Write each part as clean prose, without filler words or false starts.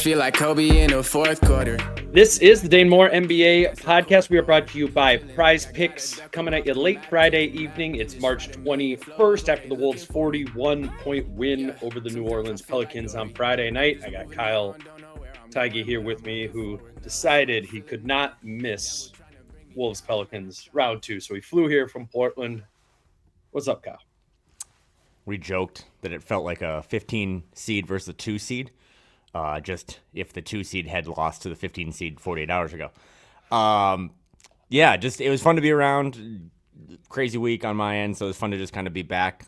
feel like Kobe in the fourth quarter. This is the Dane Moore NBA podcast. We are brought to you by Prize Picks, coming at you late Friday evening. It's March 21st after the Wolves' 41-point win over the New Orleans Pelicans on Friday night. I got Kyle Theige here with me, who decided he could not miss Wolves Pelicans round 2. So he flew here from Portland. What's up, Kyle? We joked that it felt like a 15 seed versus a 2 seed. Just if the 2 seed had lost to the 15 seed 48 hours ago. It was fun to be around. Crazy week on my end, so it was fun to just kind of be back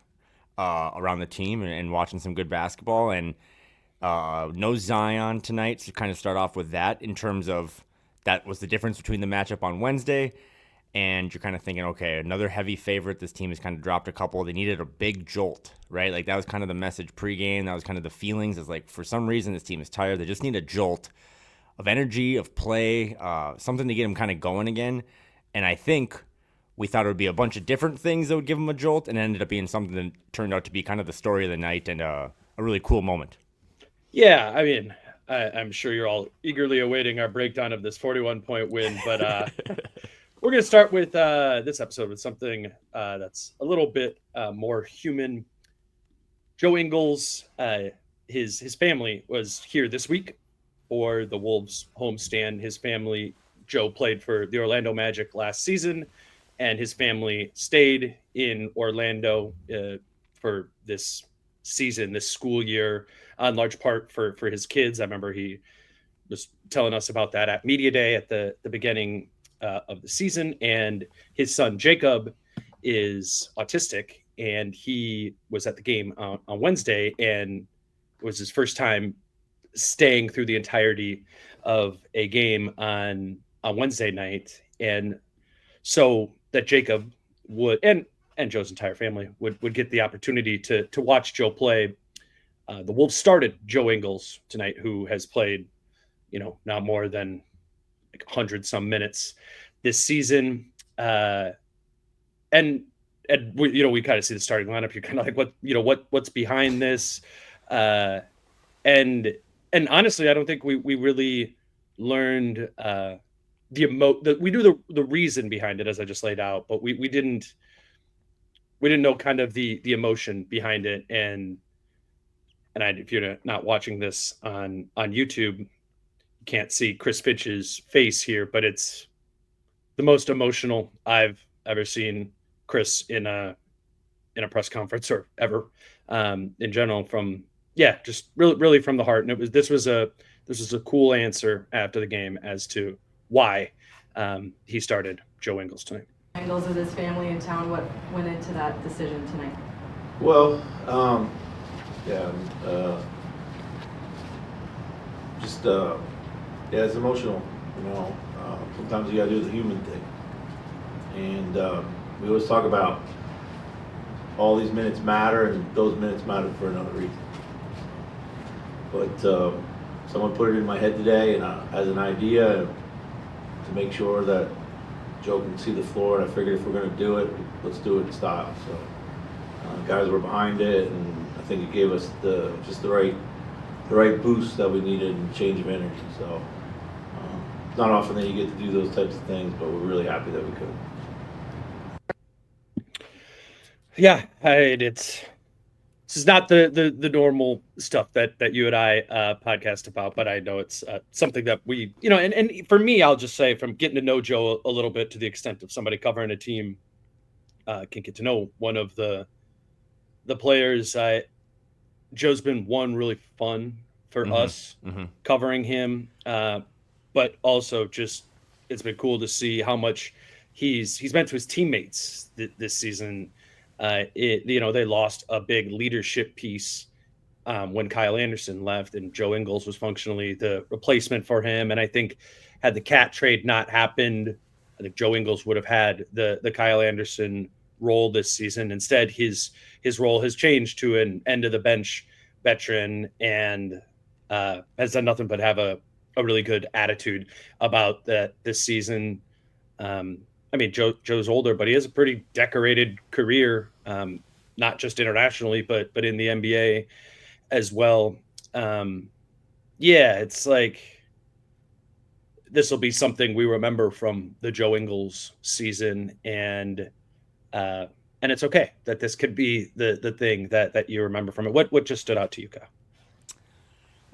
around the team and watching some good basketball. And no Zion tonight, so kind of start off with that in terms of that was the difference between the matchup on Wednesday. And you're kind of thinking, okay, another heavy favorite. This team has kind of dropped a couple. They needed a big jolt, right? Like that was kind of the message pregame. That was kind of the feelings. It's like for some reason this team is tired. They just need a jolt of energy, of play, something to get them kind of going again. And I think we thought it would be a bunch of different things that would give them a jolt, and it ended up being something that turned out to be kind of the story of the night and a really cool moment. Yeah, I mean, I'm sure you're all eagerly awaiting our breakdown of this 41-point win, but we're going to start with this episode with something that's a little bit more human. Joe Ingles, his family was here this week for the Wolves homestand. His family, Joe played for the Orlando Magic last season, and his family stayed in Orlando for this season, this school year, in large part for his kids. I remember he was telling us about that at Media Day at the beginning of the season, and his son Jacob is autistic, and he was at the game on Wednesday, and it was his first time staying through the entirety of a game on Wednesday night. And so that Jacob would, and Joe's entire family would get the opportunity to watch Joe play. The Wolves started Joe Ingles tonight, who has played, not more than 100 some minutes this season. And we kind of see the starting lineup. You're kind of like, what's behind this? And honestly, I don't think we really learned we knew the reason behind it, as I just laid out, but we didn't know kind of the emotion behind it. And if you're not watching this on YouTube, can't see Chris Fitch's face here, but it's the most emotional I've ever seen Chris in a press conference or ever in general, just really from the heart. And this was a cool answer after the game as to why he started Joe Ingles tonight. Angles with his family in town, what went into that decision tonight? Well, it's emotional, sometimes you gotta do the human thing. And we always talk about all these minutes matter, and those minutes matter for another reason. But someone put it in my head today and as an idea to make sure that Joe can see the floor, and I figured if we're gonna do it, let's do it in style. So guys were behind it, and I think it gave us the right boost that we needed and change of energy. So it's not often that you get to do those types of things, but we're really happy that we could. Yeah, this is not the normal stuff that you and I podcast about, but I know it's something that we, and for me, I'll just say, from getting to know Joe a little bit, to the extent of somebody covering a team can get to know one of the players. Joe's been really fun for us covering him, but also just it's been cool to see how much he's meant to his teammates this season. They lost a big leadership piece when Kyle Anderson left, and Joe Ingles was functionally the replacement for him. And I think had the Cat trade not happened, I think Joe Ingles would have had the Kyle Anderson role this season. Instead, his role has changed to an end of the bench veteran, and has done nothing but have a really good attitude about this season. Joe's older, but he has a pretty decorated career, not just internationally, but in the NBA as well. Yeah, it's like this will be something we remember from the Joe Ingles season, uh, and it's okay that this could be the thing that you remember from it. What just stood out to you, Kyle?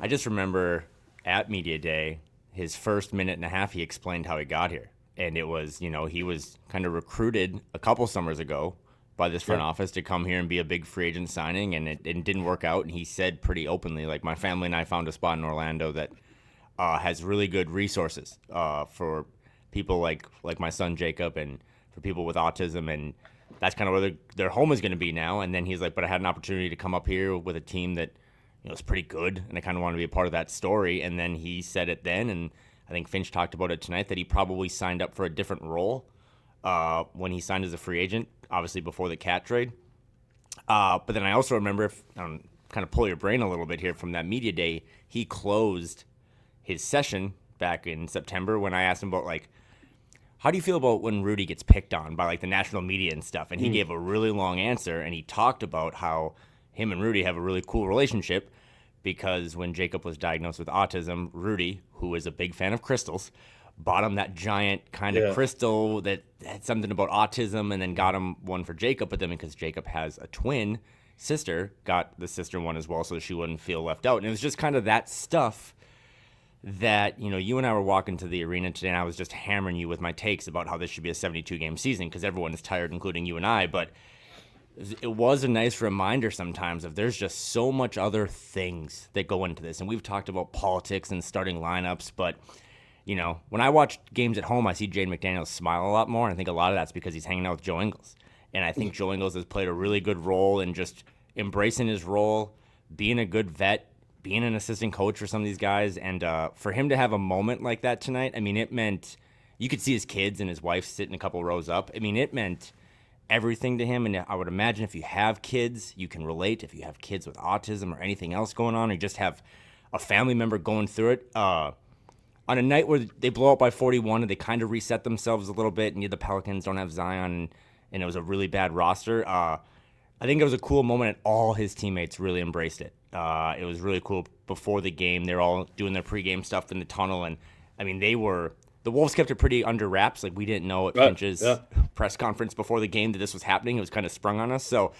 I just remember at Media Day, his first minute and a half, he explained how he got here. And it was, he was kind of recruited a couple summers ago by this front office to come here and be a big free agent signing, and it didn't work out. And he said pretty openly, like, my family and I found a spot in Orlando that has really good resources for people like my son Jacob and for people with autism, and that's kind of where their home is going to be now. And then he's like, but I had an opportunity to come up here with a team that it's pretty good, and I kind of want to be a part of that story. And then he said it then, and I think Finch talked about it tonight, that he probably signed up for a different role when he signed as a free agent, obviously before the Cat trade. But then I also remember, kind of pull your brain a little bit here from that media day, he closed his session back in September when I asked him about, like, how do you feel about when Rudy gets picked on by, like, the national media and stuff? And he gave a really long answer, and he talked about how him and Rudy have a really cool relationship because when Jacob was diagnosed with autism, Rudy, who is a big fan of crystals, bought him that giant kind of crystal that had something about autism, and then got him one for Jacob. But then because Jacob has a twin sister, got the sister one as well so she wouldn't feel left out. And it was just kind of that stuff that, you and I were walking to the arena today, and I was just hammering you with my takes about how this should be a 72-game season because everyone is tired, including you and I. But it was a nice reminder sometimes of there's just so much other things that go into this. And we've talked about politics and starting lineups, but, when I watch games at home, I see Jaden McDaniels smile a lot more, and I think a lot of that's because he's hanging out with Joe Ingles. And I think Joe Ingles has played a really good role in just embracing his role, being a good vet, being an assistant coach for some of these guys. And for him to have a moment like that tonight, I mean, it meant you could see his kids and his wife sitting a couple rows up. I mean, it meant everything to him. And I would imagine if you have kids, you can relate. If you have kids with autism or anything else going on, or you just have a family member going through it, on a night where they blow up by 41 and they kind of reset themselves a little bit, and the Pelicans don't have Zion, and it was a really bad roster, I think it was a cool moment, and all his teammates really embraced it. It was really cool. Before the game, they're all doing their pregame stuff in the tunnel, and I mean, the Wolves kept it pretty under wraps. Like, we didn't know at Finch's press conference before the game that this was happening. It was kind of sprung on us. So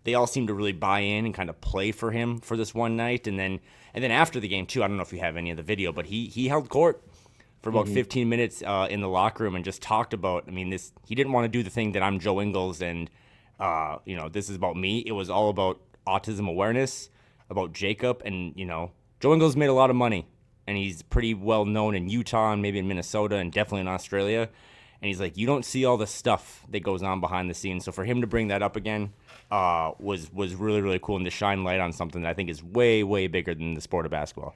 they all seemed to really buy in and kind of play for him for this one night. And then after the game, too, I don't know if you have any of the video, but he held court for about 15 minutes in the locker room and just talked about, I mean, he didn't want to do the thing that I'm Joe Ingles and, this is about me. It was all about autism awareness, about Jacob. And, Joe Ingles made a lot of money. And he's pretty well known in Utah and maybe in Minnesota and definitely in Australia. And he's like, you don't see all the stuff that goes on behind the scenes. So for him to bring that up again was really, really cool, and to shine light on something that I think is way, way bigger than the sport of basketball.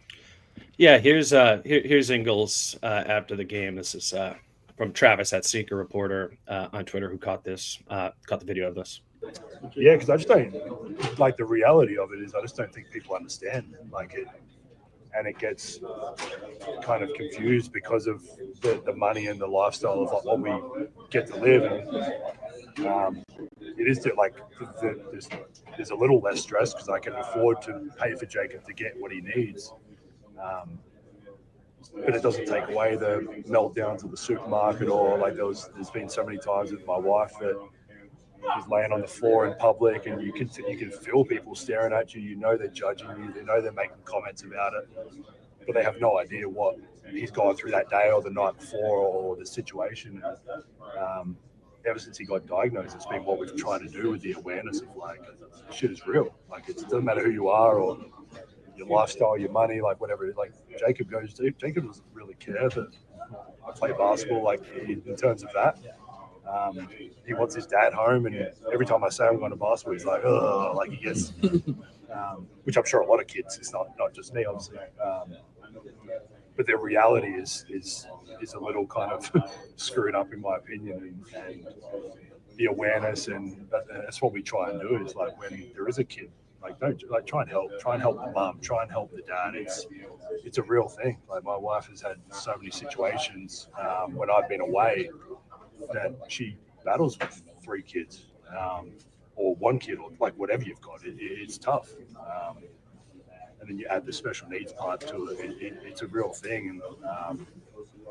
Yeah, here's Ingles after the game. This is from Travis at Sneaker Reporter on Twitter, who caught the video of this. Yeah, because I just don't, like, the reality of it is I just don't think people understand, like, it. And it gets kind of confused because of the money and the lifestyle of, like, what we get to live. And it is like there's a little less stress because I can afford to pay for Jacob to get what he needs. But it doesn't take away the meltdowns of the supermarket, or like there's been so many times with my wife that he's laying on the floor in public, and you can feel people staring at you. They're judging you. They know they're making comments about it, but they have no idea what he's gone through that day or the night before or the situation. Ever since he got diagnosed, it's been what we've tried to do with the awareness of, like, shit is real. Like, it doesn't matter who you are or your lifestyle, your money, like whatever. Like, Jacob doesn't really care that I play basketball, like, in terms of that. He wants his dad home, and every time I say I'm going to basketball, he's like, oh, like, he gets, which I'm sure a lot of kids, it's not just me, obviously. But the reality is a little kind of screwed up, in my opinion, and the awareness, and that's what we try and do is, like, when there is a kid, like, don't, like, try and help the mum, try and help the dad. It's a real thing. Like, my wife has had so many situations when I've been away that she battles with 3 kids, or 1 kid, or like whatever you've got. It's tough. and then you add the special needs part to it. It's a real thing, and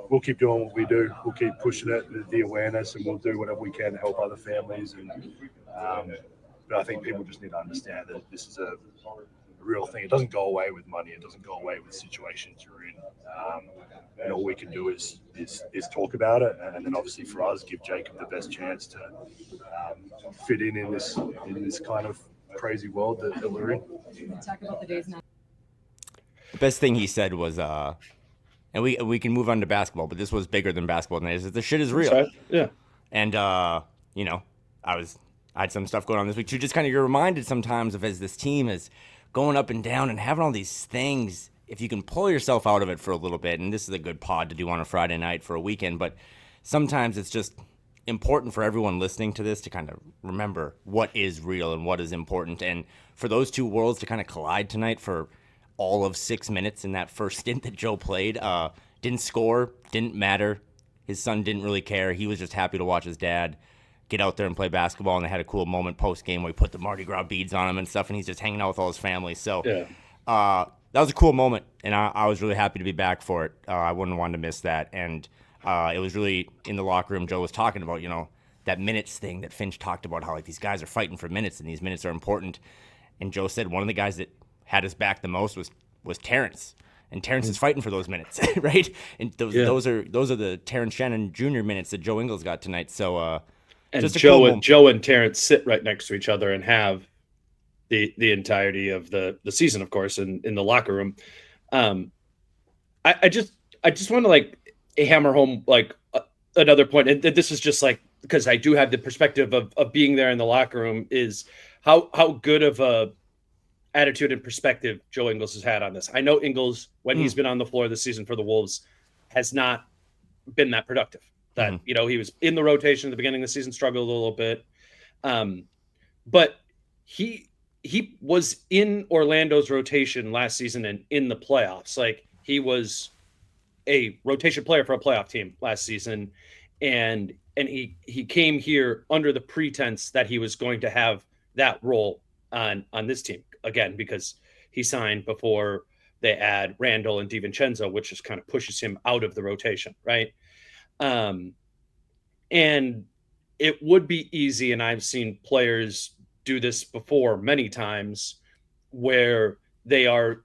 we'll keep doing what we do. We'll keep pushing it, the awareness, and we'll do whatever we can to help other families. And but I think people just need to understand that this is a real thing. It doesn't go away with money. It doesn't go away with situations you're in. And all we can do is talk about it, and then obviously for us, give Jacob the best chance to fit in this kind of crazy world that we're in. Talk about the days now. The best thing he said was, and we can move on to basketball, but this was bigger than basketball tonight, is that the shit is real. Right. Yeah. And, I had some stuff going on this week too. Just kind of you're reminded sometimes of, as this team is going up and down and having all these things, if you can pull yourself out of it for a little bit, and this is a good pod to do on a Friday night for a weekend, but sometimes it's just important for everyone listening to this to kind of remember what is real and what is important. And for those two worlds to kind of collide tonight for all of 6 minutes in that first stint that Joe played, didn't score, didn't matter. His son didn't really care. He was just happy to watch his dad get out there and play basketball, and they had a cool moment post-game where he put the Mardi Gras beads on him and stuff, and he's just hanging out with all his family. So that was a cool moment, and I was really happy to be back for it. I wouldn't want to miss that. And it was really, in the locker room, Joe was talking about, that minutes thing that Finch talked about, how like these guys are fighting for minutes, and these minutes are important. And Joe said one of the guys that had us back the most was Terrence. And Terrence is fighting for those minutes, right? And those are the Terrence Shannon Jr. minutes that Joe Ingles got tonight. So and just Joe and Terrence sit right next to each other and have the entirety of the season, of course, in the locker room. I just want to like hammer home like another point, and this is just like because I do have the perspective of being there in the locker room, is how good of a attitude and perspective Joe Ingles has had on this. I know Ingles, when he's been on the floor this season for the Wolves, has not been that productive. That he was in the rotation at the beginning of the season, struggled a little bit, but he was in Orlando's rotation last season and in the playoffs. Like he was a rotation player for a playoff team last season, and he came here under the pretense that he was going to have that role on this team again, because he signed before they add Randle and DiVincenzo, which just kind of pushes him out of the rotation, right? And it would be easy, and I've seen players do this before many times, where they are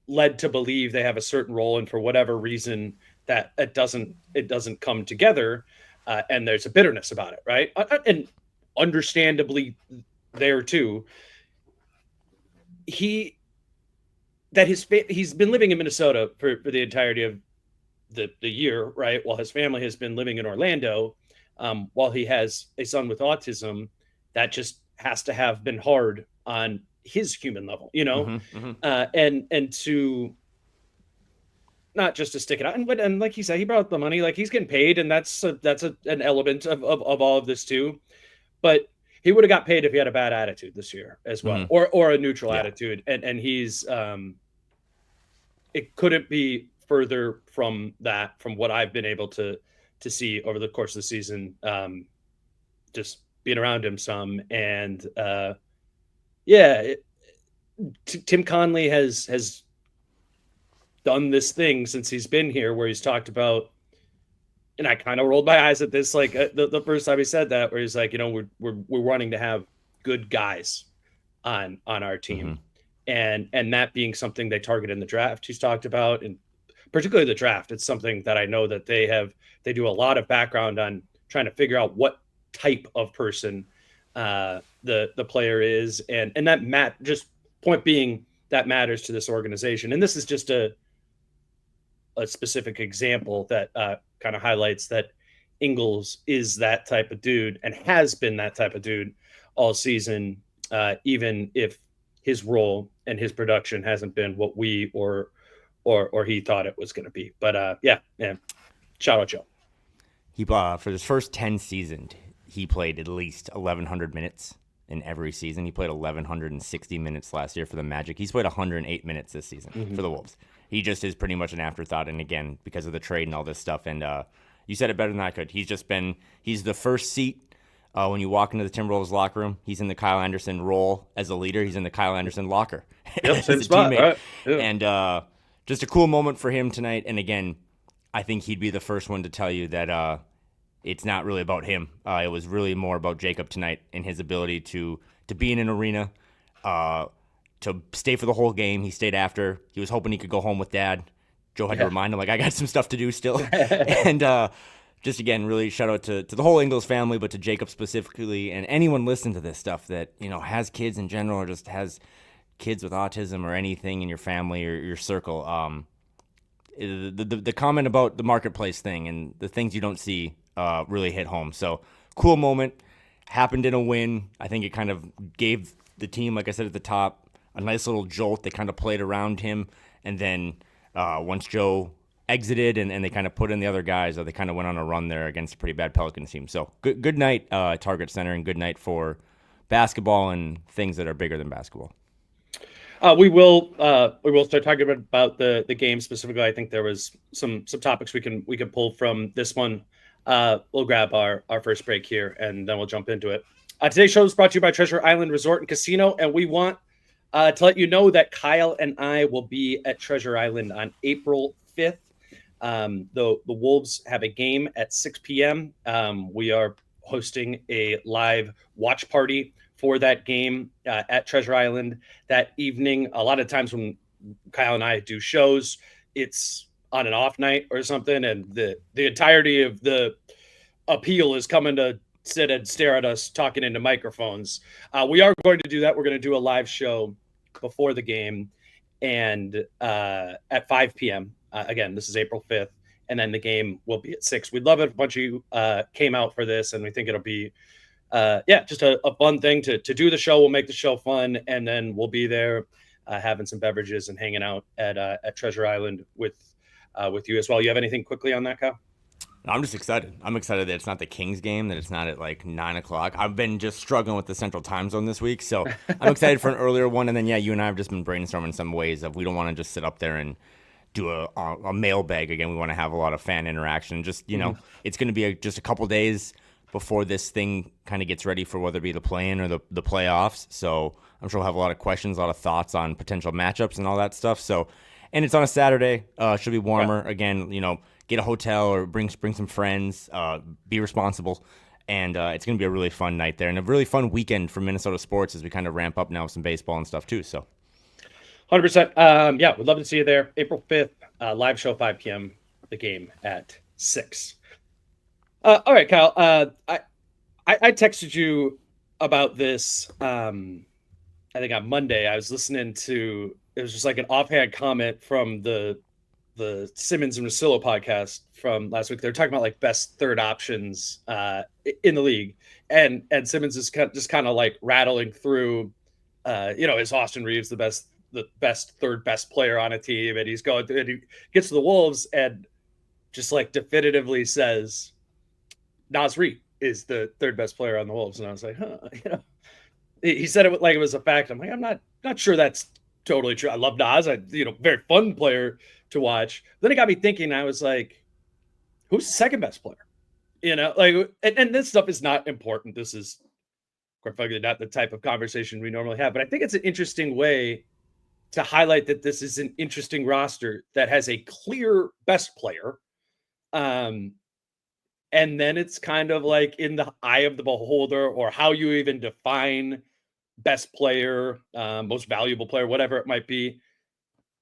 led to believe they have a certain role, and for whatever reason that it doesn't come together, and there's a bitterness about it, right? And understandably there too. He's been living in Minnesota for the entirety of the year, right? While his family has been living in Orlando, while he has a son with autism. That just has to have been hard on his human level, and to not just to stick it out. And like he said, he brought up the money, like he's getting paid, and that's an element of all of this too. But he would have got paid if he had a bad attitude this year as well, or a neutral attitude. And he's it couldn't be further from that, from what I've been able to see over the course of the season, just being around him some. And Tim Conley has done this thing since he's been here, where he's talked about, and I kind of rolled my eyes at this, like the first time he said that, where he's like, we're wanting to have good guys on our team, and that being something they target in the draft. He's talked about, and particularly the draft, it's something that I know that they do a lot of background on trying to figure out what type of person the player is, and that just point being that matters to this organization. And this is just a specific example that kind of highlights that Ingles is that type of dude and has been that type of dude all season, even if his role and his production hasn't been what we or he thought it was going to be. But shout out Joe. He for his first 10 seasons, he played at least 1,100 minutes in every season. He played 1,160 minutes last year for the Magic. He's played 108 minutes this season for the Wolves. He just is pretty much an afterthought, and again, because of the trade and all this stuff. And you said it better than I could. He's the first seat When you walk into the Timberwolves locker room, he's in the Kyle Anderson role as a leader. He's in the Kyle Anderson locker Yep, as same a spot. teammate. Right? Yeah. And just a cool moment for him tonight. And again, I think he'd be the first one to tell you that it's not really about him. It was really more about Jacob tonight and his ability to be in an arena, to stay for the whole game. He stayed after. He was hoping he could go home with Dad. Joe had to remind him, like, I got some stuff to do still. And just, again, really shout out to the whole Ingles family, but to Jacob specifically, and anyone listening to this stuff that, has kids in general, or just has kids with autism or anything in your family or your circle. The comment about the marketplace thing and the things you don't see really hit home. So cool moment, happened in a win. I think it kind of gave the team, like I said at the top, a nice little jolt. They kind of played around him, and then once Joe exited and they kind of put in the other guys, they kind of went on a run there against a pretty bad Pelicans team. So good night, Target Center, and good night for basketball and things that are bigger than basketball. We will start talking about the game specifically. I think there was some topics we can pull from this one. We'll grab our first break here, and then we'll jump into it. Today's show is brought to you by Treasure Island Resort and Casino, and we want to let you know that Kyle and I will be at Treasure Island on April 5th. The Wolves have a game at 6 p.m. We are hosting a live watch party for that game at Treasure Island that evening. A lot of times when Kyle and I do shows, it's on an off night or something, and the entirety of the appeal is coming to sit and stare at us talking into microphones. We are going to do that. We're going to do a live show before the game, and at 5 p.m. Again, this is April 5th, and then the game will be at 6. We'd love it if a bunch of you came out for this, and we think it'll be just a fun thing to do the show. We'll make the show fun, and then we'll be there having some beverages and hanging out at Treasure Island with you as well. You have anything quickly on that, Kyle? I'm just excited. I'm excited that it's not the Kings game, that it's not at like 9 o'clock. I've been just struggling with the Central Time Zone this week, so I'm excited for an earlier one. And then, you and I have just been brainstorming some ways of we don't want to just sit up there and do a mailbag again. We want to have a lot of fan interaction. Just, it's going to be just a couple days before this thing kind of gets ready for whether it be the play-in or the playoffs. So I'm sure we'll have a lot of questions, a lot of thoughts on potential matchups and all that stuff. So, and it's on a Saturday. Should be warmer. Right. Again, get a hotel or bring some friends. Be responsible. And it's going to be a really fun night there and a really fun weekend for Minnesota sports as we kind of ramp up now with some baseball and stuff too. So 100%. We'd love to see you there. April 5th, live show, 5 p.m., the game at 6. All right, Kyle. I texted you about this, I think on Monday. I was listening to, it was just like an offhand comment from the Simmons and Russillo podcast from last week. They're talking about like best third options in the league. And Simmons is just kind of like rattling through, is Austin Reeves the best third best player on a team? And he's going through, and he gets to the Wolves and just like definitively says, Naz Reid is the third best player on the Wolves. And I was like, he said it like it was a fact. I'm like, I'm not sure that's totally true. I love Naz. Very fun player to watch. Then it got me thinking. I was like, who's the second best player? And this stuff is not important. This is quite frankly not the type of conversation we normally have. But I think it's an interesting way to highlight that this is an interesting roster that has a clear best player. And then it's kind of like in the eye of the beholder, or how you even define best player, most valuable player, whatever it might be.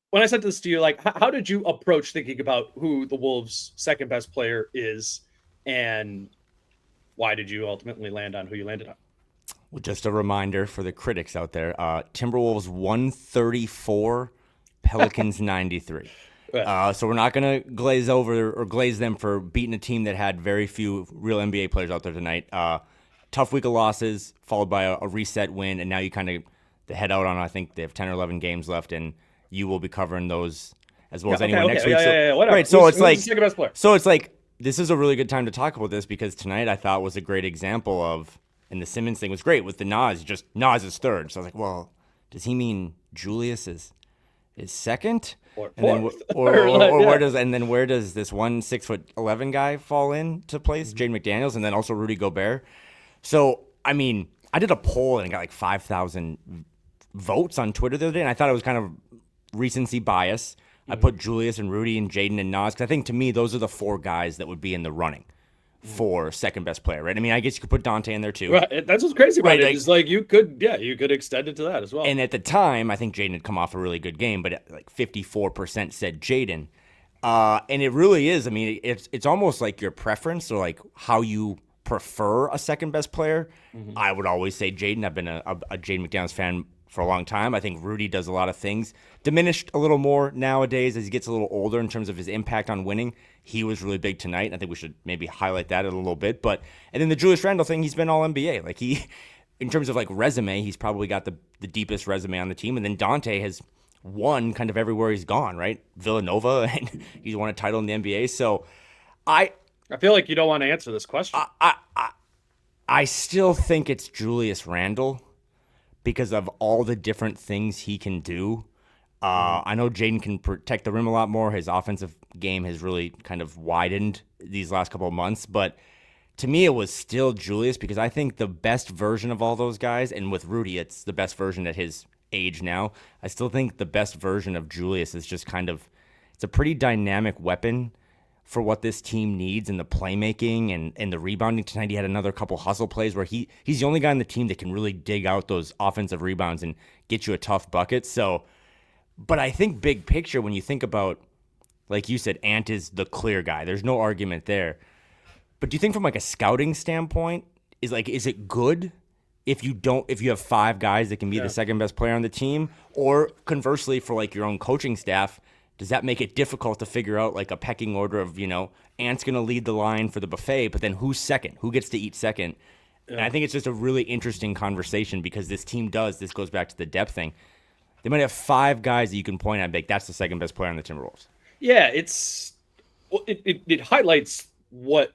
When I sent this to you, like, how did you approach thinking about who the Wolves' second best player is, and why did you ultimately land on who you landed on? Well, just a reminder for the critics out there, Timberwolves 134, Pelicans 93. So we're not going to glaze over or glaze them for beating a team that had very few real NBA players out there tonight. Tough week of losses, followed by a reset win, and now you kind of head out on, I think they have 10 or 11 games left, and you will be covering those as well as anyone next week. Whatever. Right, so it's like, the second best player? So it's like, this is a really good time to talk about this, because tonight I thought was a great example of, and the Simmons thing was great with the Naz is third. So I was like, well, does he mean Julius is second? Or where does this 6'11" guy fall into place? Jaden McDaniels, and then also Rudy Gobert. So, I mean, I did a poll and it got like 5,000 votes on Twitter the other day, and I thought it was kind of recency bias. I put Julius and Rudy and Jaden and Nas, because I think to me those are the 4 guys that would be in the running for second best player, right? I mean, I guess you could put Dante in there too. Right. That's what's crazy about Right, it. like- Is like you could extend it to that as well. And at the time, I think Jaden had come off a really good game, but like 54% said Jaden. And it really is. I mean, it's almost like your preference or like how you prefer a second best player. I would always say Jaden. I've been a Jaden McDaniels fan for a long time. I think Rudy does a lot of things. Diminished a little more nowadays as he gets a little older in terms of his impact on winning. He was really big tonight. I think we should maybe highlight that a little bit. And then the Julius Randle thing, he's been all NBA. Like in terms of like resume, he's probably got the deepest resume on the team. And then Dante has won kind of everywhere he's gone, right? Villanova, and he's won a title in the NBA. So I feel like you don't want to answer this question. I still think it's Julius Randle because of all the different things he can do. I know Jaden can protect the rim a lot more. His offensive game has really kind of widened these last couple of months. But to me, it was still Julius because I think the best version of all those guys, and with Rudy, it's the best version at his age now. I still think the best version of Julius is just kind of, it's a pretty dynamic weapon for what this team needs in the playmaking and the rebounding. Tonight he had another couple hustle plays where he's the only guy on the team that can really dig out those offensive rebounds and get you a tough bucket. So, but I think big picture, when you think about, like you said, Ant is the clear guy. There's no argument there. But do you think from like a scouting standpoint, is it good if you have 5 guys that can be the second best player on the team? Or conversely, for like your own coaching staff, does that make it difficult to figure out like a pecking order of, Ant's going to lead the line for the buffet, but then who's second? Who gets to eat second? Yeah. And I think it's just a really interesting conversation because this team this goes back to the depth thing. They might have 5 guys that you can point at and be like, that's the second best player on the Timberwolves. Yeah, it highlights what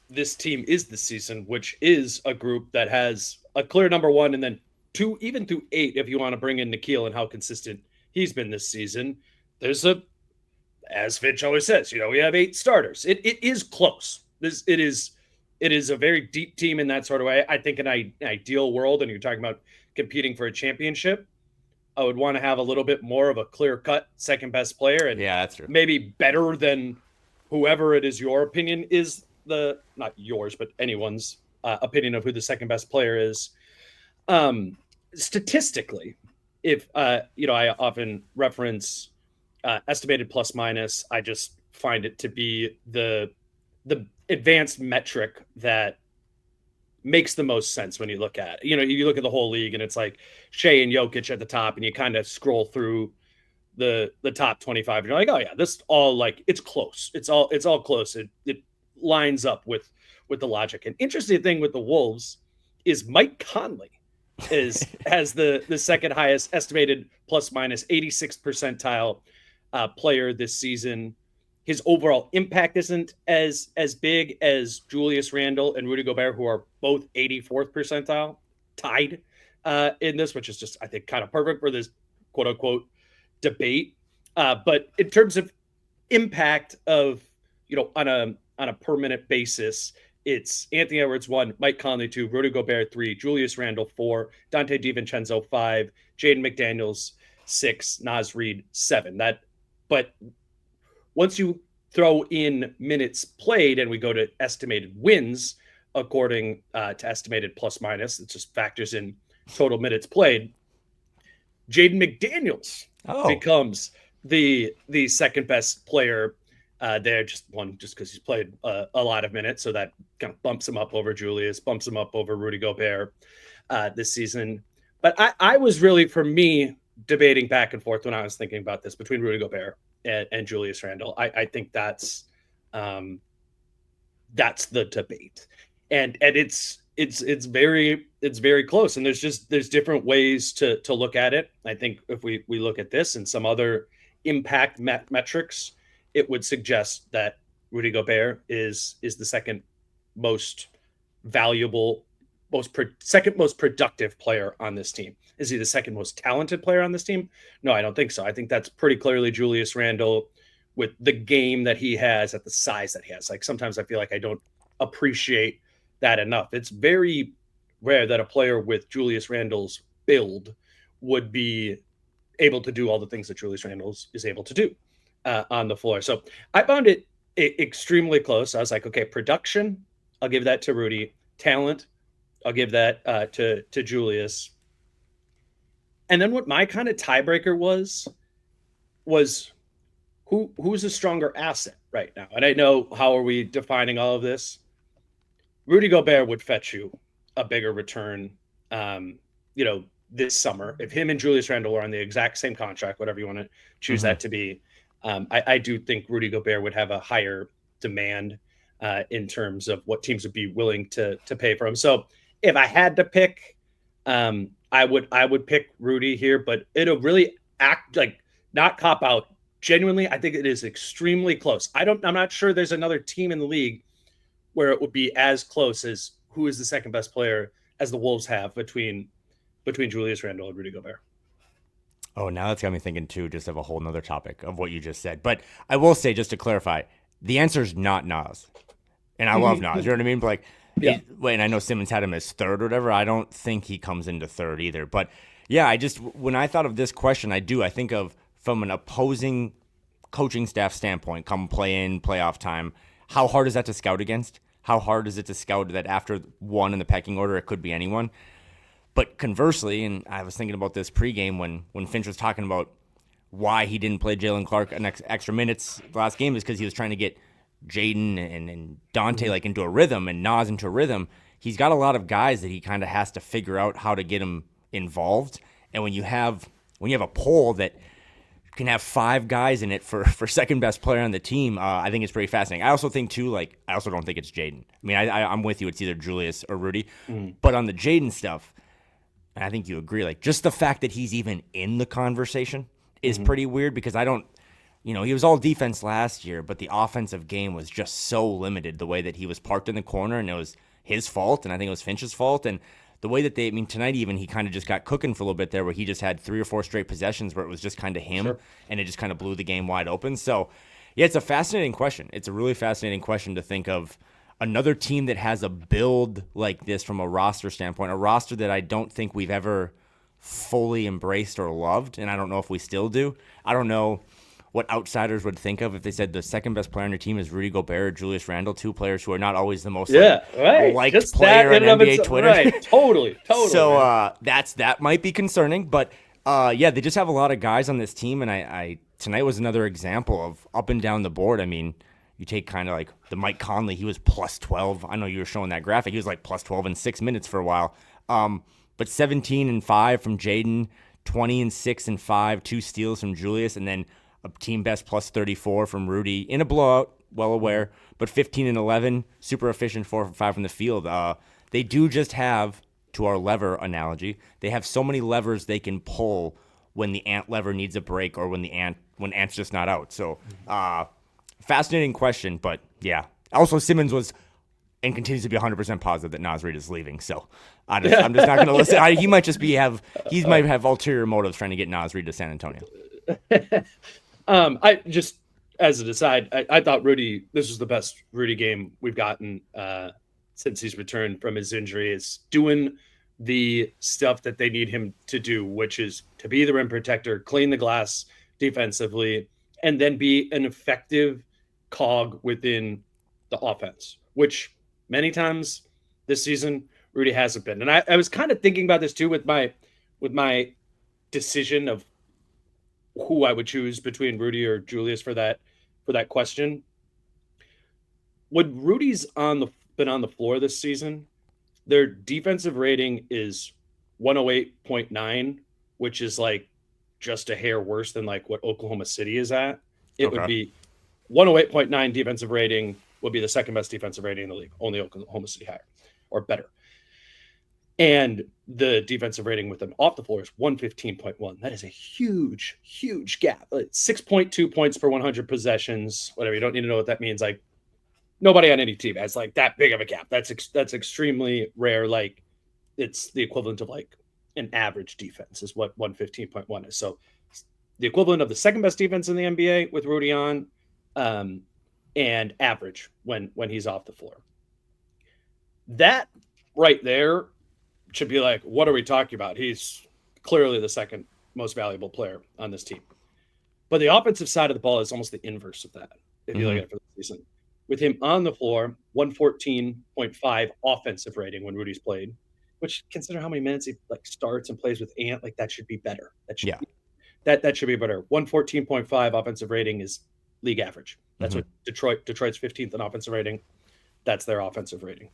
this team is this season, which is a group that has a clear number 1 and then 2, even through 8, if you want to bring in Nikhil and how consistent he's been this season. There's as Finch always says, we have 8 starters. It is close. It is a very deep team in that sort of way. I think in an ideal world, and you're talking about competing for a championship, I would want to have a little bit more of a clear-cut second best player, and yeah, that's true. Maybe better than whoever it is your opinion is not yours, but anyone's opinion of who the second best player is. Statistically, if I often reference estimated plus minus, I just find it to be the advanced metric that makes the most sense when you look at it. You look at the whole league and it's like Shea and Jokic at the top, and you kind of scroll through the top 25 and you're like, oh yeah, this all like it's close. It's all close. It lines up with the logic. An interesting thing with the Wolves is Mike Conley has the second highest estimated plus minus 86th percentile player this season. His overall impact isn't as big as Julius Randle and Rudy Gobert, who are both 84th percentile, tied in this, which is just, I think, kind of perfect for this quote unquote debate. But in terms of impact of, on a per minute basis, it's Anthony Edwards 1, Mike Conley 2, Rudy Gobert 3, Julius Randle 4, Dante DiVincenzo 5, Jaden McDaniels 6, Naz Reid 7. But once you throw in minutes played and we go to estimated wins, according to estimated plus minus, it just factors in total minutes played. Jaden McDaniels becomes the second best player there, just because he's played a lot of minutes, so that kind of bumps him up over Julius, bumps him up over Rudy Gobert this season. But I was really, for me, debating back and forth when I was thinking about this between Rudy Gobert and Julius Randle. I think that's the debate, and it's very close, and there's different ways to look at it. I think if we look at this and some other impact metrics, it would suggest that Rudy Gobert is the second most valuable, second most productive player on this team. Is he the second most talented player on this team? No, I don't think so. I think that's pretty clearly Julius Randle with the game that he has at the size that he has. Like sometimes I feel like I don't appreciate that enough. It's very rare that a player with Julius Randle's build would be able to do all the things that Julius Randle is able to do on the floor. So I found it extremely close. I was like, okay, production, I'll give that to Rudy. Talent, I'll give that to Julius. And then what my kind of tiebreaker was who's a stronger asset right now? And I know, how are we defining all of this? Rudy Gobert would fetch you a bigger return, this summer. If him and Julius Randle were on the exact same contract, whatever you want to choose that to be, I do think Rudy Gobert would have a higher demand in terms of what teams would be willing to pay for him. So if I had to pick, I would pick Rudy here, but it'll really act like not cop out. Genuinely, I think it is extremely close. I'm not sure there's another team in the league where it would be as close as who is the second best player as the Wolves have between Julius Randle and Rudy Gobert. Oh, now that's got me thinking too, just of a whole nother topic of what you just said. But I will say, just to clarify, the answer is not Nas. And I love Nas, you know what I mean? But and I know Simmons had him as third or whatever. I don't think he comes into third either. But yeah, when I thought of this question, I think of from an opposing coaching staff standpoint, come playoff time, how hard is that to scout against? How hard is it to scout that after one in the pecking order, it could be anyone? But conversely, and I was thinking about this pregame when Finch was talking about why he didn't play Jaylen Clark an extra minutes last game is because he was trying to get Jaden and Dante like into a rhythm and Nas into a rhythm. He's got a lot of guys that he kind of has to figure out how to get him involved. And when you have a poll that can have 5 guys in it for second best player on the team, I think it's pretty fascinating. I also think too, I also don't think it's Jaden. I mean, I'm with you. It's either Julius or Rudy. But on the Jaden stuff, and I think you agree, just the fact that he's even in the conversation is pretty weird because he was all defense last year, but the offensive game was just so limited the way that he was parked in the corner, and it was his fault, and I think it was Finch's fault. And the way that tonight even, he kind of just got cooking for a little bit there where he just had 3 or 4 straight possessions where it was just kind of him, and it just kind of blew the game wide open. So, yeah, it's a fascinating question. It's a really fascinating question to think of another team that has a build like this from a roster standpoint, a roster that I don't think we've ever fully embraced or loved, and I don't know if we still do. I don't know what outsiders would think of if they said the second best player on your team is Rudy Gobert or Julius Randle, 2 players who are not always the most liked just player on NBA Twitter. Right, totally. So that might be concerning, but they just have a lot of guys on this team, and I tonight was another example of up and down the board. I mean, you take kind of like the Mike Conley, he was plus 12. I know you were showing that graphic. He was like plus 12 in 6 minutes for a while. But 17 and 5 from Jaden, 20 and 6 and 5, 2 steals from Julius, and then a team best plus 34 from Rudy in a blowout, well aware, but 15 and 11, super efficient, 4 for 5 from the field. They do just have, to our lever analogy, they have so many levers they can pull when the Ant lever needs a break or when Ant's just not out. So, fascinating question, but yeah. Also, Simmons was and continues to be 100% positive that Nas Reed is leaving. So I'm just not going to listen. He might have ulterior motives trying to get Nas Reed to San Antonio. I just, as an aside, I thought this was the best Rudy game we've gotten since he's returned from his injury. Is doing the stuff that they need him to do, which is to be the rim protector, clean the glass defensively, and then be an effective cog within the offense, which many times this season Rudy hasn't been. And I was kind of thinking about this too with my decision of who I would choose between Rudy or Julius for that question. When Rudy's been on the floor this season, their defensive rating is 108.9, which is like just a hair worse than like what Oklahoma City is at. It would be 108.9 defensive rating would be the second best defensive rating in the league. Only Oklahoma City higher or better. And the defensive rating with them off the floor is 115.1. That is a huge, huge gap. 6.2 points per 100 possessions, whatever. You don't need to know what that means. Like, nobody on any team has like that big of a gap. That's extremely rare. Like, it's the equivalent of like an average defense is what 115.1 is. So the equivalent of the second best defense in the NBA with Rudy on, and average when he's off the floor. That right there should be like, what are we talking about? He's clearly the second most valuable player on this team. But the offensive side of the ball is almost the inverse of that, if you look at it for the season. With him on the floor, 114.5 offensive rating when Rudy's played, which consider how many minutes he like starts and plays with Ant, like that should be better. That should that should be better. 114.5 offensive rating is league average. That's what Detroit's 15th in offensive rating. That's their offensive rating.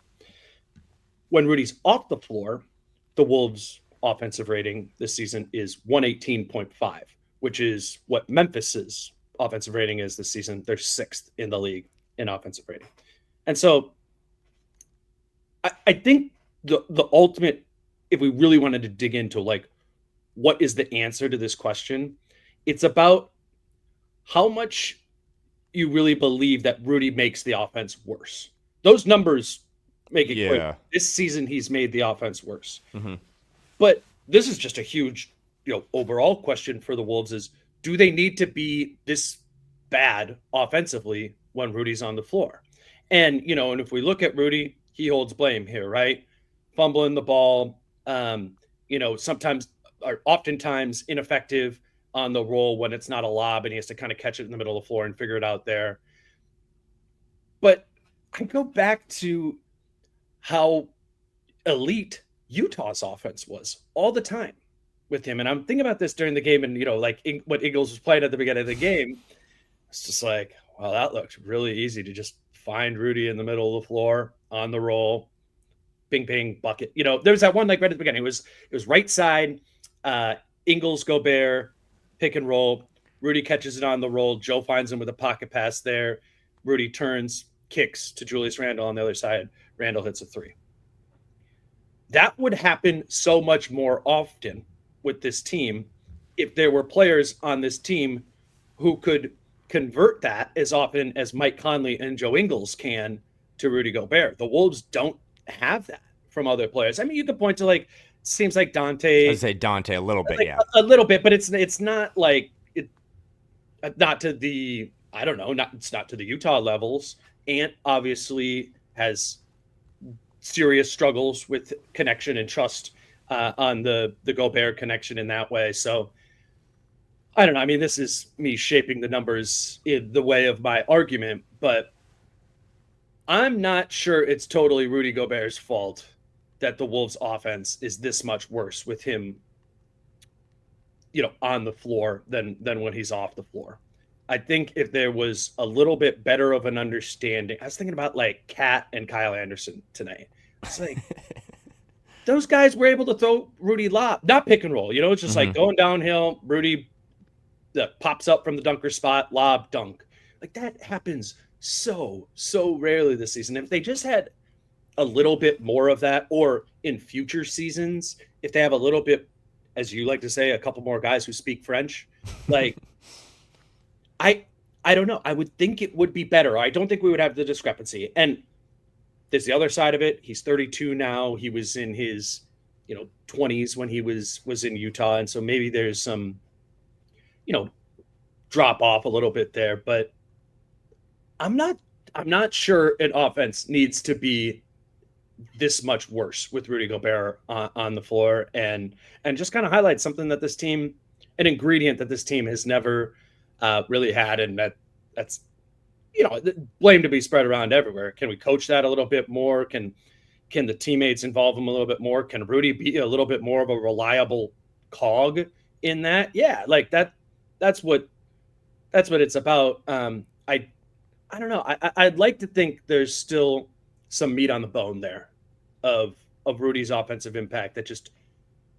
When Rudy's off the floor, the Wolves' offensive rating this season is 118.5, which is what Memphis's offensive rating is this season. They're 6th in the league in offensive rating. And so I think the ultimate, if we really wanted to dig into like what is the answer to this question, it's about how much you really believe that Rudy makes the offense worse. Those numbers make it clear. This season, he's made the offense worse. But this is just a huge, overall question for the Wolves is, do they need to be this bad offensively when Rudy's on the floor? And, and if we look at Rudy, he holds blame here, right? Fumbling the ball, sometimes or oftentimes ineffective on the roll when it's not a lob and he has to kind of catch it in the middle of the floor and figure it out there. But I go back to how elite Utah's offense was all the time with him. And I'm thinking about this during the game and, what Ingles was playing at the beginning of the game. It's just like, well, that looks really easy to just find Rudy in the middle of the floor on the roll, bing, bing, bucket. There was that one, right at the beginning. It was right side, Ingles, Gobert, pick and roll. Rudy catches it on the roll. Joe finds him with a pocket pass there. Rudy turns, kicks to Julius Randle on the other side. Randle hits a three. That would happen so much more often with this team if there were players on this team who could convert that as often as Mike Conley and Joe Ingles can to Rudy Gobert. The Wolves don't have that from other players. I mean, you could point to seems like Dante. I'd say Dante a little bit, a little bit, but it's not like it. Not to the it's not to the Utah levels. Ant obviously has serious struggles with connection and trust on the Gobert connection in that way. So I don't know. I mean, this is me shaping the numbers in the way of my argument, but I'm not sure it's totally Rudy Gobert's fault that the Wolves offense is this much worse with him, on the floor than when he's off the floor. I think if there was a little bit better of an understanding, I was thinking about Kat and Kyle Anderson tonight. It's like those guys were able to throw Rudy lob, not pick and roll. It's just like going downhill, Rudy pops up from the dunker spot, lob, dunk. Like that happens so rarely this season. If they just had a little bit more of that, or in future seasons, if they have a little bit, as you like to say, a couple more guys who speak French, I don't know. I would think it would be better. I don't think we would have the discrepancy. And there's the other side of it. He's 32 now. He was in his, 20s when he was in Utah. And so maybe there's some, drop off a little bit there, but I'm not sure an offense needs to be this much worse with Rudy Gobert on the floor, and just kind of highlight something that this team, an ingredient that this team has never really had, and that's blame to be spread around everywhere. Can we coach that a little bit more? Can the teammates involve him a little bit more? Can Rudy be a little bit more of a reliable cog in that? Yeah, that's what it's about. I don't know. I'd like to think there's still some meat on the bone there of Rudy's offensive impact that just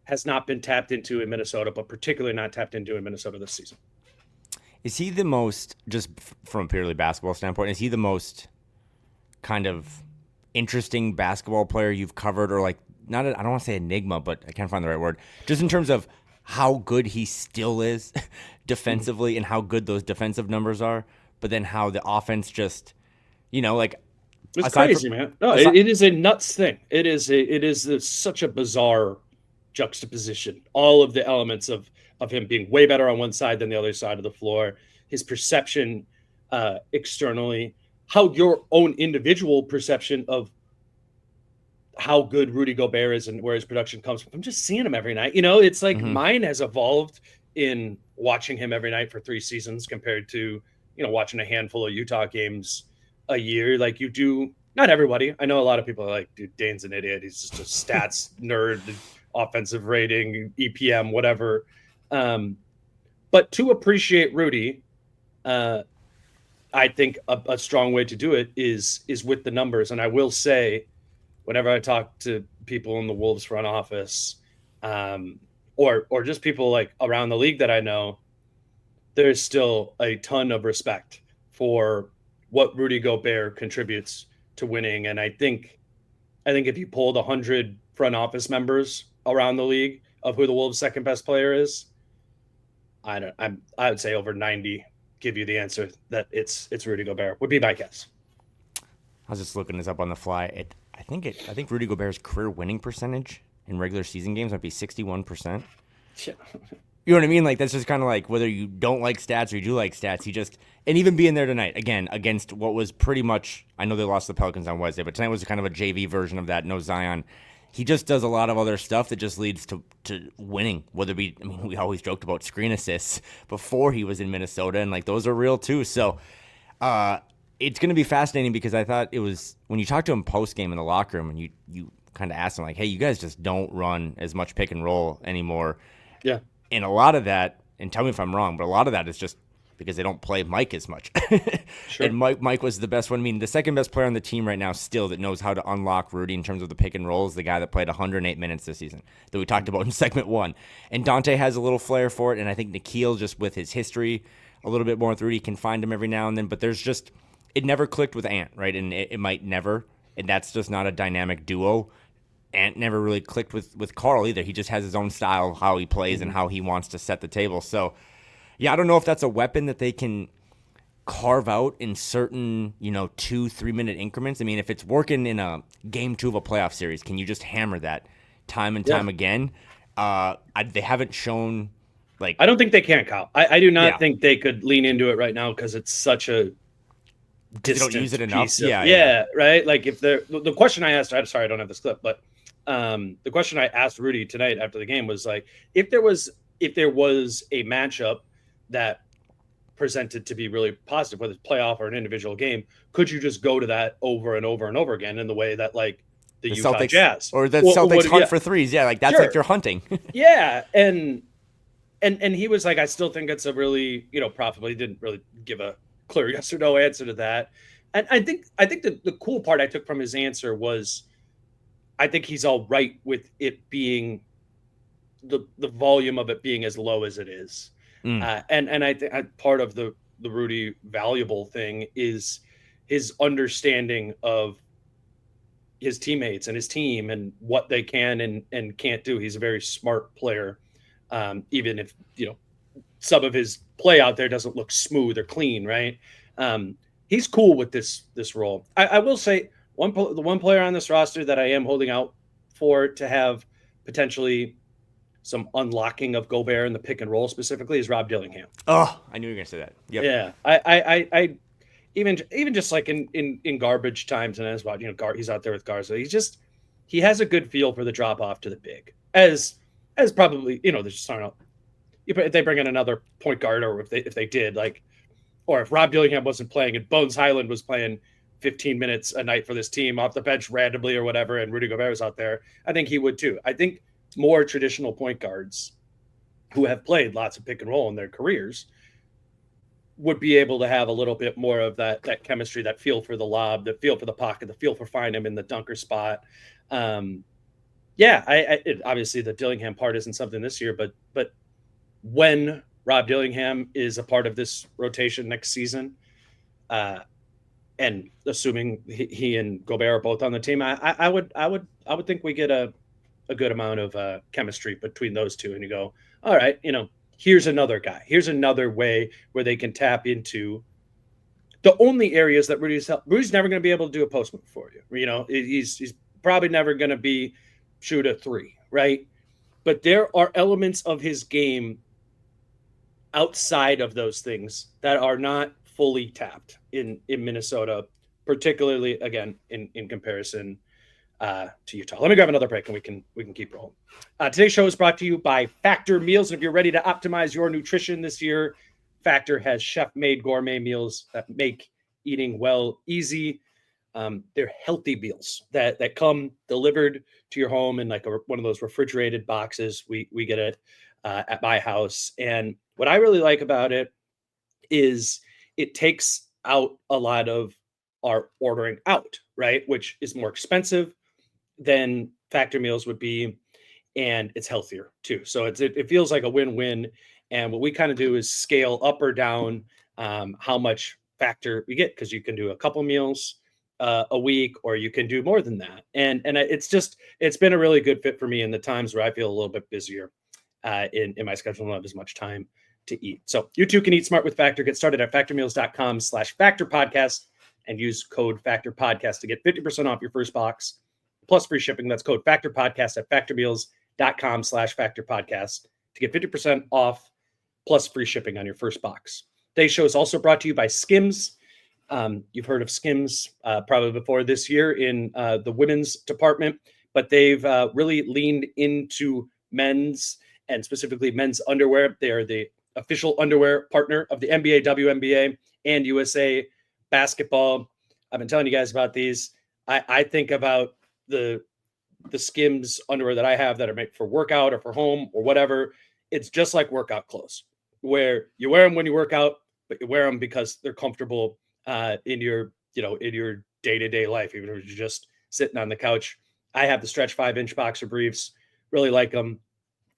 has not been tapped into in Minnesota, but particularly not tapped into in Minnesota this season. Is he the most, just from a purely basketball standpoint, is he the most kind of interesting basketball player you've covered, or I don't want to say enigma, but I can't find the right word, just in terms of how good he still is defensively and how good those defensive numbers are, but then how the offense just, it's crazy, man. No, it is a nuts thing. It is such a bizarre juxtaposition. All of the elements of him being way better on one side than the other side of the floor, his perception externally, how your own individual perception of how good Rudy Gobert is and where his production comes from just seeing him every night. It's like mine has evolved in watching him every night for 3 seasons compared to, watching a handful of Utah games a year. Like you do, not everybody. I know a lot of people are like, dude, Dane's an idiot. He's just a stats nerd, offensive rating, EPM, whatever. But to appreciate Rudy, I think a strong way to do it is with the numbers. And I will say, whenever I talk to people in the Wolves front office, or just people like around the league that I know, there's still a ton of respect for what Rudy Gobert contributes to winning. And I think if you pulled 100 front office members around the league of who the Wolves' second best player is, I would say over 90 give you the answer that it's Rudy Gobert, would be my guess. I was just looking this up on the fly. I think Rudy Gobert's career winning percentage in regular season games might be 61%. Yeah. You know what I mean? Like, that's just kind of like whether you don't like stats or you do like stats. And even being there tonight, again, against what was pretty much, I know they lost the Pelicans on Wednesday, but tonight was kind of a JV version of that, no Zion. He just does a lot of other stuff that just leads to winning. Whether it be, we always joked about screen assists before he was in Minnesota, and like those are real too. So it's going to be fascinating because I thought it was, when you talk to him post game in the locker room and you kind of ask him like, hey, you guys just don't run as much pick and roll anymore. Yeah. And a lot of that, and tell me if I'm wrong, but a lot of that is just because they don't play Mike as much. Sure. And Mike was the best one. I mean, the second best player on the team right now still that knows how to unlock Rudy in terms of the pick and roll is the guy that played 108 minutes this season that we talked about in segment 1. And Dante has a little flair for it, and I think Nikhil, just with his history a little bit more with Rudy, can find him every now and then. But there's just, it never clicked with Ant, right? And it might never, and that's just not a dynamic duo. Ant never really clicked with Carl either. He just has his own style of how he plays and how he wants to set the table. So, yeah, I don't know if that's a weapon that they can carve out in certain, 2-3 minute increments. I mean, if it's working in a game 2 of a playoff series, can you just hammer that time and time again? They haven't shown, like, I don't think they can, Kyle. I do not think they could lean into it right now because it's such a distant they don't use it enough. Piece of, yeah, right. Like if the question I asked, I'm sorry, I don't have this clip, but the question I asked Rudy tonight after the game was like, if there was a matchup that presented to be really positive, whether it's playoff or an individual game, could you just go to that over and over and over again in the way that like the Utah Celtics, Jazz or the Celtics hunt for threes? Yeah, like that's sure. like you're hunting. Yeah, and he was like, I still think it's a really, probably didn't really give a clear yes or no answer to that. And I think the cool part I took from his answer was, I think he's all right with it being the volume of it being as low as it is. And I think part of the Rudy valuable thing is his understanding of his teammates and his team and what they can and can't do. He's a very smart player, even if some of his play out there doesn't look smooth or clean, right? He's cool with this role. I will say the one player on this roster that I am holding out for to have potentially some unlocking of Gobert in the pick and roll specifically is Rob Dillingham. Oh, I knew you were gonna say that. Yep. Yeah, I even just like in garbage times and as well, he's out there with Garza. He has a good feel for the drop off to the big, as probably there's just aren't. If they bring in another point guard, or if they did, like, or if Rob Dillingham wasn't playing and Bones Highland was playing 15 minutes a night for this team off the bench randomly or whatever, and Rudy Gobert was out there, I think he would too. I think more traditional point guards who have played lots of pick and roll in their careers would be able to have a little bit more of that chemistry, that feel for the lob, the feel for the pocket, the feel for finding him in the dunker spot. Obviously the Dillingham part isn't something this year, but when Rob Dillingham is a part of this rotation next season, and assuming he and Gobert are both on the team, I would think we get a good amount of chemistry between those two, and you go, all right, here's another guy. Here's another way where they can tap into the only areas that Rudy's never going to be able to do a post move for you. He's probably never going to shoot a three, right? But there are elements of his game outside of those things that are not fully tapped in Minnesota, particularly again in comparison to Utah. Let me grab another break and we can keep rolling. Today's show is brought to you by Factor Meals. And if you're ready to optimize your nutrition this year, Factor has chef-made gourmet meals that make eating well easy. They're healthy meals that come delivered to your home in like one of those refrigerated boxes. We get it at my house. And what I really like about it is it takes out a lot of our ordering out, right? Which is more expensive than Factor meals would be. And it's healthier too. So it feels like a win-win. And what we kind of do is scale up or down how much Factor we get, because you can do a couple meals a week, or you can do more than that. And it's been a really good fit for me in the times where I feel a little bit busier in my schedule and don't have as much time to eat. So you too can eat smart with Factor. Get started at factormeals.com/factorpodcast and use code factorpodcast to get 50% off your first box plus free shipping. That's code factorpodcast at factormeals.com/factorpodcast to get 50% off plus free shipping on your first box. Today's show is also brought to you by Skims. You've heard of Skims probably before this year in the women's department, but they've really leaned into men's and specifically men's underwear. They are the official underwear partner of the NBA, WNBA, and USA basketball. I've been telling you guys about these. I think about the Skims underwear that I have that are made for workout or for home or whatever. It's just like workout clothes, where you wear them when you work out, but you wear them because they're comfortable in your day-to-day life, even if you're just sitting on the couch. I have the stretch 5-inch boxer briefs, really like them.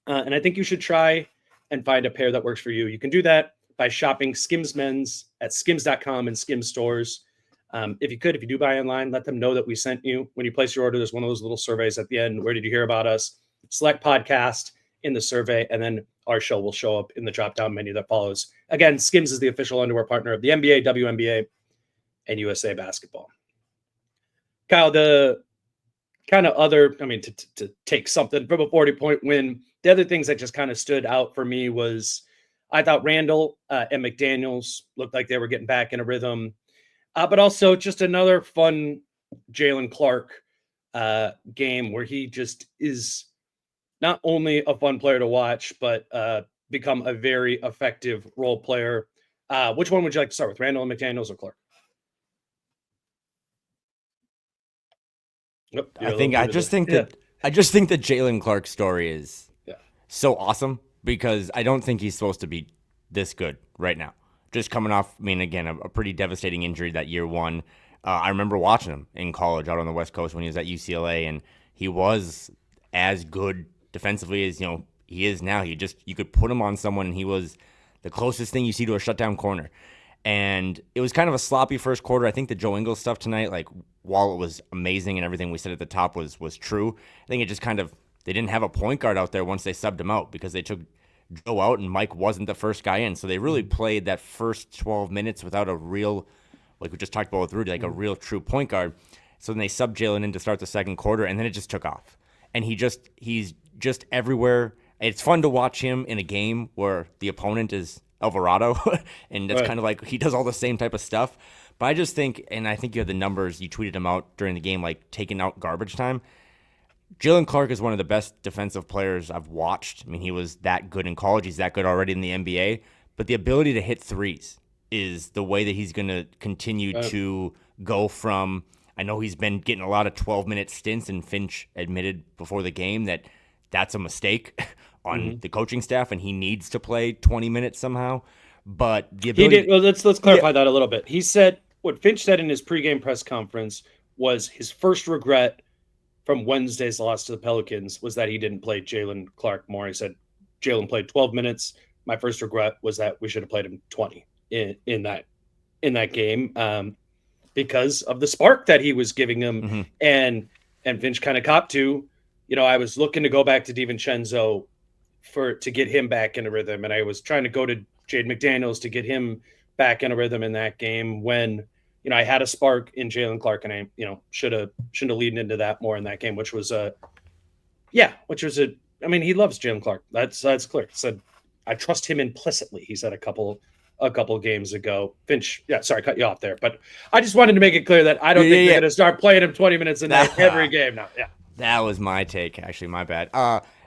And I think you should try and find a pair that works for you. You can do that by shopping Skims Men's at skims.com and Skims stores. If you do buy online, let them know that we sent you. When you place your order, there's one of those little surveys at the end. Where did you hear about us? Select podcast in the survey, and then our show will show up in the drop-down menu that follows. Again, Skims is the official underwear partner of the NBA, WNBA, and USA basketball. Kyle, the kind of other, to take something from a 40-point win, the other things that just kind of stood out for me was I thought Randle and McDaniels looked like they were getting back in a rhythm. But also just another fun Jaylen Clark game where he just is not only a fun player to watch, but become a very effective role player. Which one would you like to start with, Randle and McDaniels or Clark? Yep, I just think that Jaylen Clark's story is so awesome, because I don't think he's supposed to be this good right now. Just coming off, again, a pretty devastating injury that year one. I remember watching him in college out on the West Coast when he was at UCLA, and he was as good defensively as he is now. You could put him on someone, and he was the closest thing you see to a shutdown corner. And it was kind of a sloppy first quarter. I think the Joe Ingles stuff tonight, like, while it was amazing and everything we said at the top was true, I think it just kind of, they didn't have a point guard out there once they subbed him out, because they took Joe out and Mike wasn't the first guy in. So they really played that first 12 minutes without a real, like we just talked about with Rudy, like a real true point guard. So then they subbed Jaylen in to start the second quarter, and then it just took off. And he's just everywhere. It's fun to watch him in a game where the opponent is Alvarado, and it's kind of like he does all the same type of stuff. But I just think, and I think you have the numbers, you tweeted them out during the game, like taking out garbage time. Jaylen Clark is one of the best defensive players I've watched. He was that good in college. He's that good already in the NBA. But the ability to hit threes is the way that he's going to continue to go from, I know he's been getting a lot of 12-minute stints, and Finch admitted before the game that that's a mistake on the coaching staff, and he needs to play 20 minutes somehow. But the ability... let's clarify that a little bit. He said, what Finch said in his pregame press conference was his first regret from Wednesday's loss to the Pelicans was that he didn't play Jaylen Clark more. He said, Jaylen played 12 minutes. My first regret was that we should have played him 20 in that game because of the spark that he was giving him. And Finch kind of copped to, I was looking to go back to DiVincenzo to get him back in a rhythm. And I was trying to go to Jaden McDaniels to get him back in a rhythm in that game when, I had a spark in Jaylen Clark, and I, should have leaned into that more in that game, he loves Jaylen Clark. That's clear. He said, I trust him implicitly. He said a couple a couple games ago. Finch, yeah, sorry, cut you off there, but I just wanted to make it clear that I don't think they're going to start playing him 20 minutes a night every game now. Yeah, that was my take. Actually, my bad.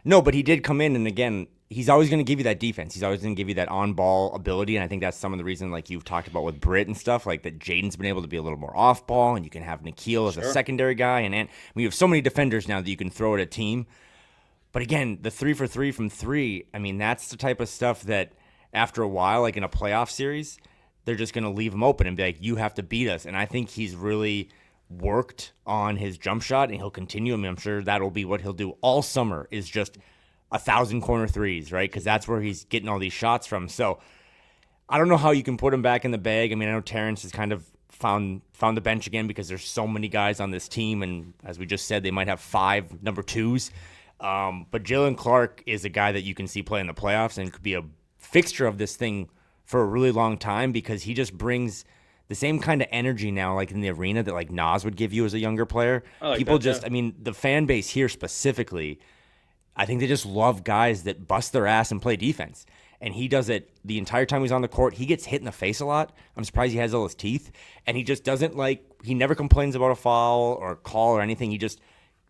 No, but he did come in, and again, he's always going to give you that defense. He's always going to give you that on-ball ability, and I think that's some of the reason, like you've talked about with Britt and stuff, like that Jaden's been able to be a little more off-ball, and you can have Nikhil as a secondary guy, and we have so many defenders now that you can throw at a team. But again, the 3 for 3 from 3, I mean, that's the type of stuff that after a while, like in a playoff series, they're just going to leave him open and be like, you have to beat us. And I think he's really worked on his jump shot, and he'll continue. I mean, I'm sure that'll be what he'll do all summer is just 1,000 corner threes, right? Because that's where he's getting all these shots from. So I don't know how you can put him back in the bag. I mean, I know Terrence has kind of found the bench again because there's so many guys on this team, and as we just said, they might have 5 number 2s. But Jaylen Clark is a guy that you can see play in the playoffs and could be a fixture of this thing for a really long time because he just brings the same kind of energy now, like in the arena that like Nas would give you as a younger player. People just, I mean, the fan base here specifically, I think they just love guys that bust their ass and play defense. And he does it the entire time he's on the court. He gets hit in the face a lot. I'm surprised he has all his teeth. And he just doesn't he never complains about a foul or a call or anything. He just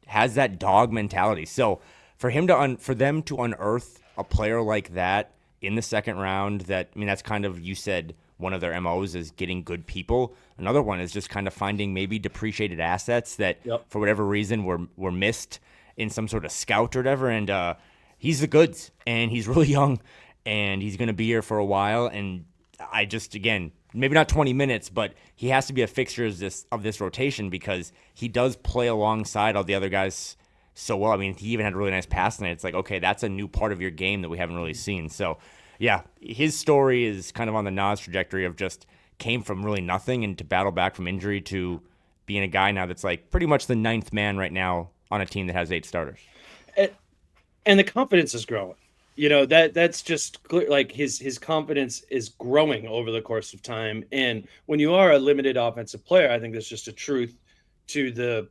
has that dog mentality. So for them to unearth a player like that in the second round, that's kind of, you said, one of their MOs is getting good people. Another one is just kind of finding maybe depreciated assets that for whatever reason were missed in some sort of scout or whatever. And he's the goods, and he's really young, and he's going to be here for a while. And I just, again, maybe not 20 minutes, but he has to be a fixture of this rotation because he does play alongside all the other guys so well. I mean, he even had a really nice pass tonight. It's like, okay, that's a new part of your game that we haven't really seen. So, yeah, his story is kind of on the Nas trajectory of just came from really nothing and to battle back from injury to being a guy now that's like pretty much the 9th man right now on a team that has 8 starters. And the confidence is growing. You know, that's just clear. Like his confidence is growing over the course of time. And when you are a limited offensive player, I think there's just a truth to the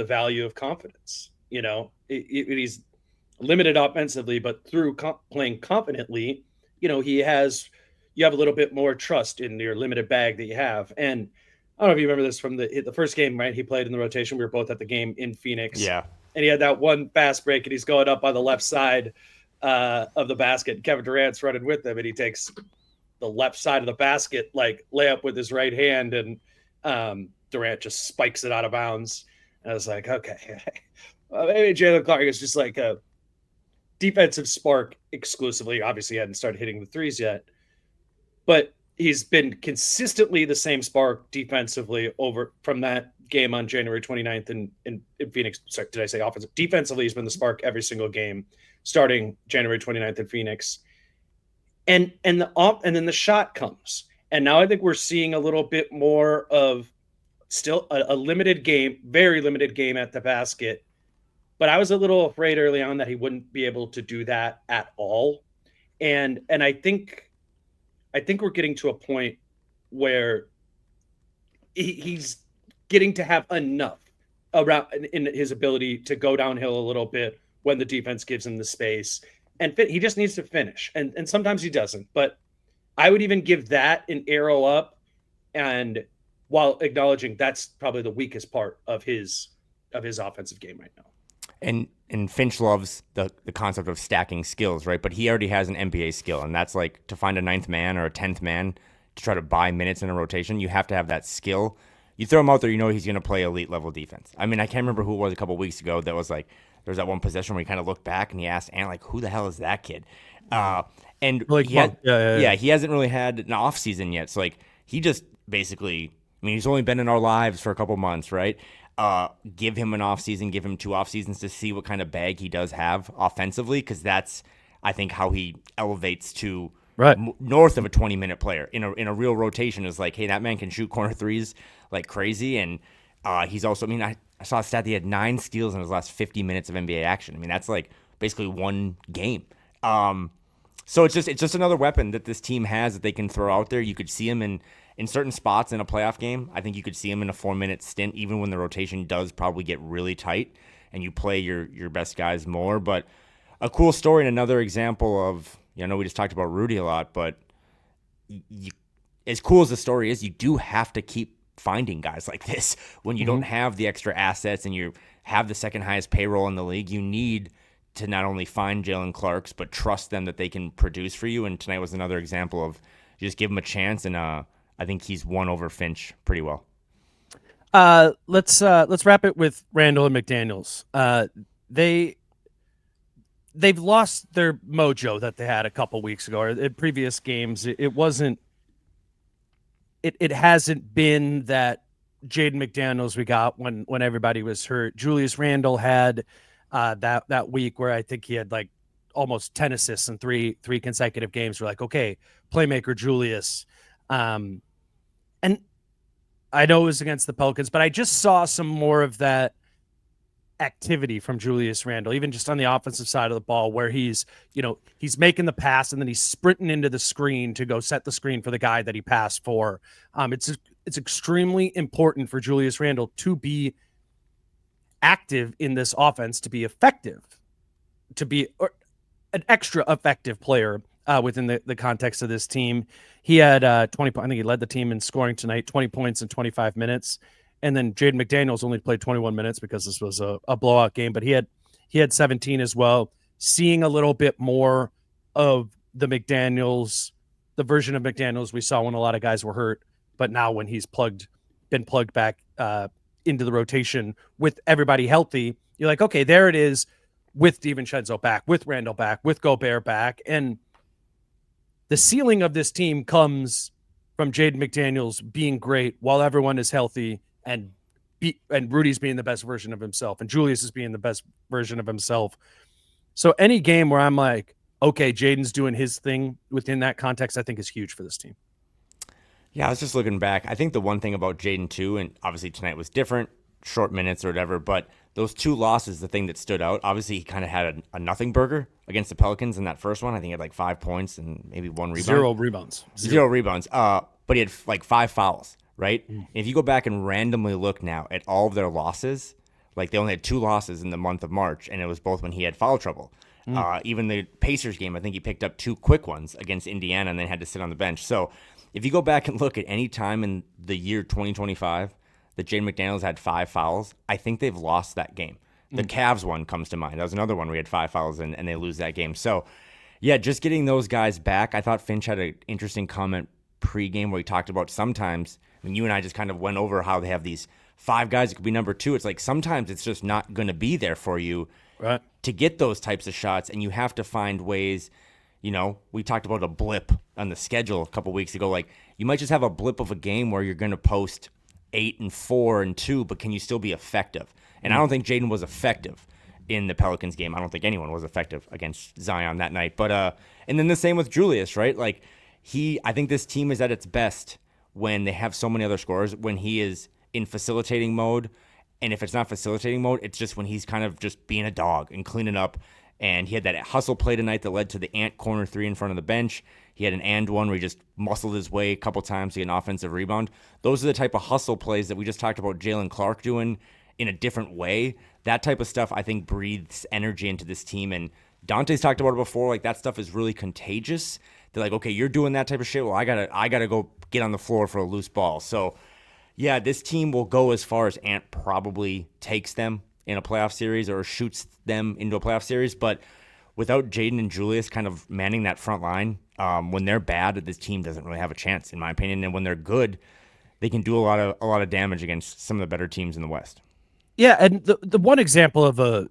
value of confidence. You know, he's limited offensively, but through playing confidently, you know, you have a little bit more trust in your limited bag that you have. And I don't know if you remember this from the first game, right? He played in the rotation. We were both at the game in Phoenix. Yeah. And he had that one fast break, and he's going up on the left side of the basket. Kevin Durant's running with him, and he takes the left side of the basket, like layup with his right hand, and Durant just spikes it out of bounds. And I was like, okay, maybe Jaylen Clark is just like a defensive spark exclusively. Obviously, he hadn't started hitting the threes yet, but he's been consistently the same spark defensively over from that game on January 29th in Phoenix. Sorry, did I say offensive? Defensively, he's been the spark every single game starting January 29th in Phoenix. And then the shot comes. And now I think we're seeing a little bit more of still a limited game, very limited game at the basket. But I was a little afraid early on that he wouldn't be able to do that at all. And I think we're getting to a point where he's getting to have enough around in his ability to go downhill a little bit when the defense gives him the space. And he just needs to finish. And sometimes he doesn't. But I would even give that an arrow up, and while acknowledging that's probably the weakest part of his offensive game right now. And Finch loves the concept of stacking skills, right? But he already has an NBA skill, and that's like to find a 9th man or a 10th man to try to buy minutes in a rotation, you have to have that skill. You throw him out there, you know he's going to play elite level defense. I mean, I can't remember who it was a couple weeks ago that was like, there was that one possession where he kind of looked back and he asked Ant, like, who the hell is that kid? And like, he hasn't really had an off season yet. So like, he just basically, I mean, he's only been in our lives for a couple months, right? Give him an off season, give him 2 off seasons to see what kind of bag he does have offensively, because that's, I think, how he elevates to north of a 20-minute player in a real rotation. Is like, hey, that man can shoot corner threes like crazy, and he's also, I mean, I saw a stat that he had 9 steals in his last 50 minutes of NBA action. I mean, that's like basically one game. So it's just another weapon that this team has that they can throw out there. You could see him in certain spots in a playoff game. I think you could see him in a 4-minute stint, even when the rotation does probably get really tight and you play your best guys more. But a cool story and another example of, I know we just talked about Rudy a lot, but you, as cool as the story is, you do have to keep finding guys like this when you don't have the extra assets and you have the second highest payroll in the league. You need to not only find Jaylen Clarks, but trust them that they can produce for you. And tonight was another example of just give him a chance. And I think he's won over Finch pretty well. Let's wrap it with Randle and McDaniels. They've lost their mojo that they had a couple weeks ago or in previous games. It hasn't been that Jaden McDaniels we got when everybody was hurt. Julius Randle had that week where I think he had like almost 10 assists in three consecutive games. We're like, okay, playmaker Julius. And I know it was against the Pelicans, but I just saw some more of that activity from Julius Randle, even just on the offensive side of the ball, where he's making the pass and then he's sprinting into the screen to go set the screen for the guy that he passed for. It's extremely important for Julius Randle to be active in this offense, to be effective, to be an extra effective player within the context of this team. He had 20. I think he led the team in scoring tonight, 20 points in 25 minutes. And then Jaden McDaniels only played 21 minutes because this was a blowout game, but he had 17 as well. Seeing a little bit more of the version of McDaniels we saw when a lot of guys were hurt, but now when he's been plugged back into the rotation with everybody healthy, you're like, okay, there it is with DiVincenzo back, with Randle back, with Gobert back. And the ceiling of this team comes from Jaden McDaniels being great while everyone is healthy, and Rudy's being the best version of himself, and Julius is being the best version of himself. So any game where I'm like, okay, Jaden's doing his thing within that context, I think is huge for this team. Yeah, I was just looking back. I think the one thing about Jaden too, and obviously tonight was different, short minutes or whatever, but those two losses, the thing that stood out, obviously he kind of had a nothing burger against the Pelicans in that first one. I think he had like 5 points and maybe 1 rebound. Zero rebounds. But he had like 5 fouls. Right? If you go back and randomly look now at all of their losses, like they only had 2 losses in the month of March, and it was both when he had foul trouble. Even the Pacers game, I think he picked up 2 quick ones against Indiana and then had to sit on the bench. So if you go back and look at any time in the year 2025 that Jaden McDaniels had 5 fouls, I think they've lost that game. The Cavs one comes to mind. That was another one where he had 5 fouls and they lose that game. So, yeah, just getting those guys back. I thought Finch had an interesting comment pregame where he talked about sometimes – you and I just kind of went over how they have these 5 guys that could be number 2. It's like sometimes it's just not going to be there for you to get those types of shots, and you have to find ways. We talked about a blip on the schedule a couple weeks ago. Like you might just have a blip of a game where you're going to post 8 and 4 and 2, but can you still be effective? And I don't think Jaden was effective in the Pelicans game. I don't think anyone was effective against Zion that night. But and then the same with Julius, right? Like I think this team is at its best when they have so many other scorers, when he is in facilitating mode. And if it's not facilitating mode, it's just when he's kind of just being a dog and cleaning up. And he had that hustle play tonight that led to the Ant corner 3 in front of the bench. He had an and one where he just muscled his way a couple times to get an offensive rebound. Those are the type of hustle plays that we just talked about Jaylen Clark doing in a different way. That type of stuff, I think, breathes energy into this team. And Dante's talked about it before. Like, that stuff is really contagious. They're like, okay, you're doing that type of shit. Well, I gotta go get on the floor for a loose ball. So, yeah, this team will go as far as Ant probably takes them in a playoff series or shoots them into a playoff series. But without Jaden and Julius kind of manning that front line, when they're bad, this team doesn't really have a chance, in my opinion. And when they're good, they can do a lot of damage against some of the better teams in the West. Yeah, and the one example of a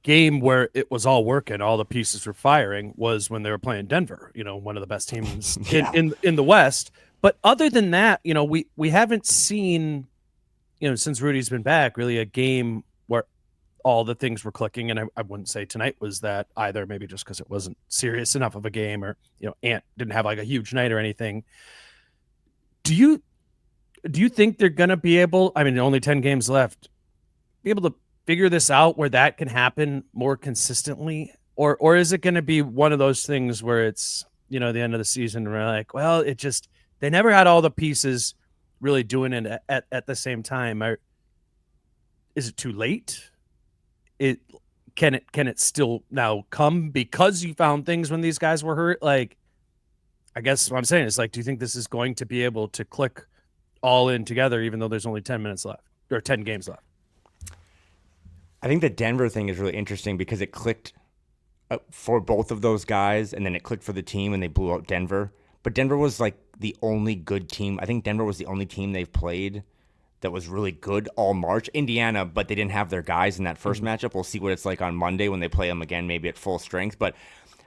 game where it was all working, all the pieces were firing, was when they were playing Denver, one of the best teams in the West. But other than that, we haven't seen, since Rudy's been back, really a game where all the things were clicking. And I wouldn't say tonight was that either, maybe just because it wasn't serious enough of a game, or, Ant didn't have like a huge night or anything. Do you think they're going to be able, only 10 games left, be able to figure this out where that can happen more consistently? Or is it going to be one of those things where it's, the end of the season and we're like, well, they never had all the pieces really doing it at the same time. Is it too late? Can it still now come because you found things when these guys were hurt? Like, I guess what I'm saying is, like, do you think this is going to be able to click all in together, even though there's only 10 minutes left or 10 games left? I think the Denver thing is really interesting because it clicked for both of those guys, and then it clicked for the team, and they blew out Denver. But Denver was like the only good team. I think Denver was the only team they've played that was really good all March. Indiana, but they didn't have their guys in that first matchup. We'll see what it's like on Monday when they play them again, maybe at full strength. But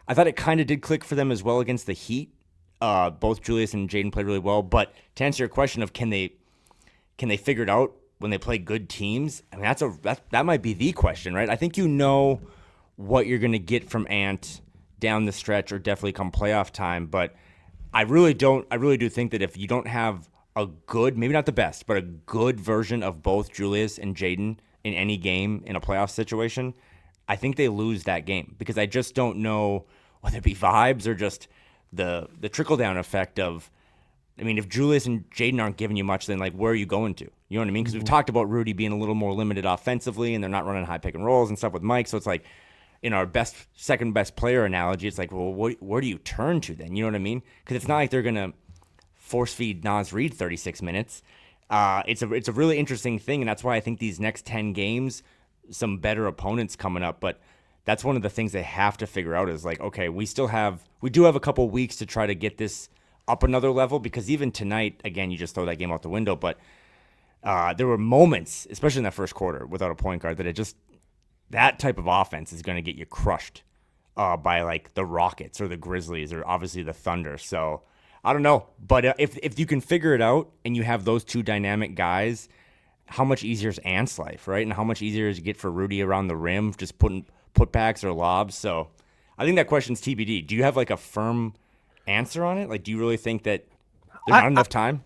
I thought it kind of did click for them as well against the Heat. Both Julius and Jayden played really well. But to answer your question of can they figure it out when they play good teams? I mean, that might be the question, right? I think you know what you're going to get from Ant down the stretch or definitely come playoff time. But I really do think that if you don't have a good, maybe not the best, but a good version of both Julius and Jayden in any game in a playoff situation, I think they lose that game because I just don't know whether it be vibes or just the trickle-down effect of, I mean, if Julius and Jayden aren't giving you much, then, like, where are you going to? You know what I mean? Because we've talked about Rudy being a little more limited offensively, and they're not running high pick and rolls and stuff with Mike, so it's like, in our second-best player analogy, it's like, well, where do you turn to then? You know what I mean? Because it's not like they're going to force-feed Naz Reid 36 minutes. It's a really interesting thing, and that's why I think these next 10 games, some better opponents coming up, but that's one of the things they have to figure out is like, okay, we do have a couple weeks to try to get this up another level, because even tonight, again, you just throw that game out the window, but there were moments, especially in that first quarter, without a point guard, that type of offense is going to get you crushed by like the Rockets or the Grizzlies or obviously the Thunder. So I don't know, but if you can figure it out and you have those two dynamic guys, how much easier is Ant's life, right? And how much easier is it get for Rudy around the rim, just putting putbacks or lobs? So I think that question's TBD. Do you have like a firm answer on it? Like, do you really think that there's not enough time?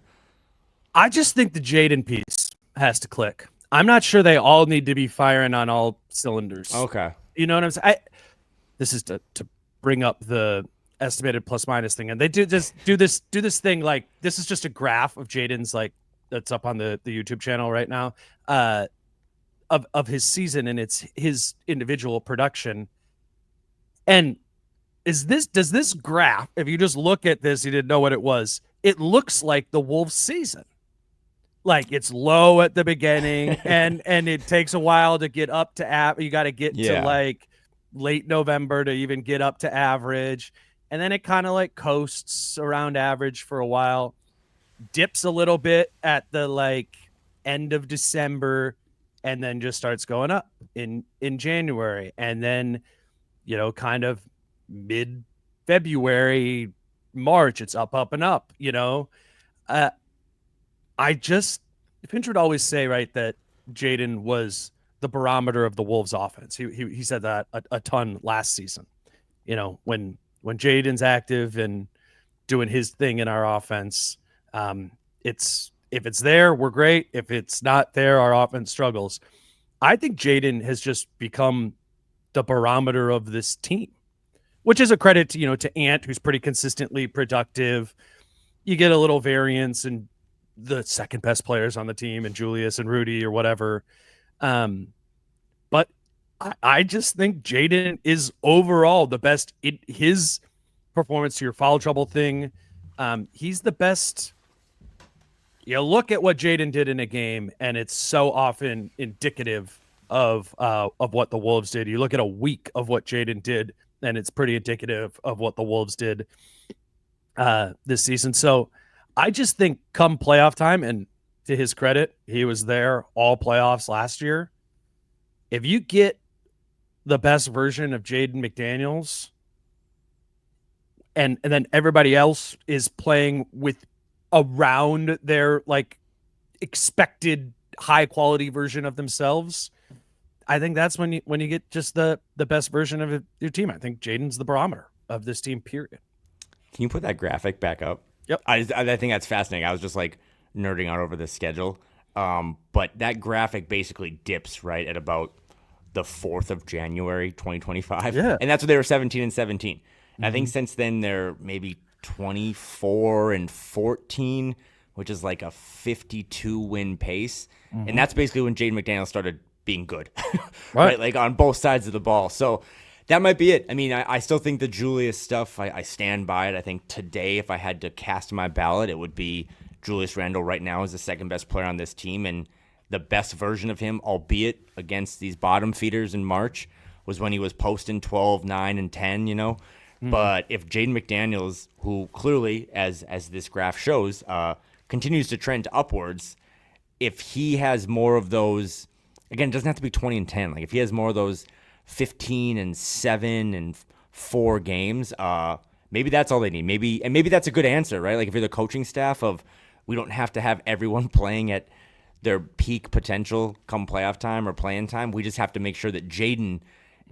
I just think the Jayden piece has to click. I'm not sure they all need to be firing on all cylinders. Okay. You know what I'm saying? This is to bring up the estimated plus minus thing, and they do this thing, like, this is just a graph of Jayden's, like, that's up on the YouTube channel right now, of his season, and it's his individual production. And does this graph, if you just look at this, you didn't know what it was, it looks like the Wolves season. Like, it's low at the beginning and it takes a while to get up to you got to get to like late November to even get up to average. And then it kind of like coasts around average for a while, dips a little bit at the like end of December, and then just starts going up in January. And then, you know, kind of mid-February, March, it's up and up, you know. Finch would always say, right, that Jayden was the barometer of the Wolves offense. He said that a ton last season. You know, when Jayden's active and doing his thing in our offense, if it's there, we're great. If it's not there, our offense struggles. I think Jayden has just become the barometer of this team, which is a credit to, you know, to Ant, who's pretty consistently productive. You get a little variance in the second best players on the team and Julius and Rudy or whatever. But I just think Jayden is overall the best in his performance, to your foul trouble thing. He's the best. You look at what Jayden did in a game, and it's so often indicative of what the Wolves did. You look at a week of what Jayden did, and it's pretty indicative of what the Wolves did this season. So I just think come playoff time, and to his credit, he was there all playoffs last year. If you get the best version of Jaden McDaniels, and then everybody else is playing with around their like expected high quality version of themselves, I think that's when you get just the best version of your team. I think Jayden's the barometer of this team, period. Can you put that graphic back up? Yep. I think that's fascinating. I was just like nerding out over the schedule. But that graphic basically dips right at about the 4th of January, 2025. Yeah. And that's when they were 17-17. And I think since then they're maybe 24-14, which is like a 52-win pace. And that's basically when Jaden McDaniels started being good, right? Like on both sides of the ball. So That might be it. I mean, I still think the Julius stuff, I stand by it. I think today, if I had to cast my ballot, it would be Julius Randle right now is the second best player on this team. And the best version of him, albeit against these bottom feeders in March, was when he was posting 12, 9, and 10, you know. But if Jaden McDaniels, who clearly, as this graph shows, continues to trend upwards, if he has more of those, again, it doesn't have to be 20 and 10. Like if he has more of those 15 and 7 and 4 games, maybe that's all they need. Maybe that's a good answer, right? Like if you're the coaching staff of, we don't have to have everyone playing at their peak potential come playoff time or playing time. We just have to make sure that Jaden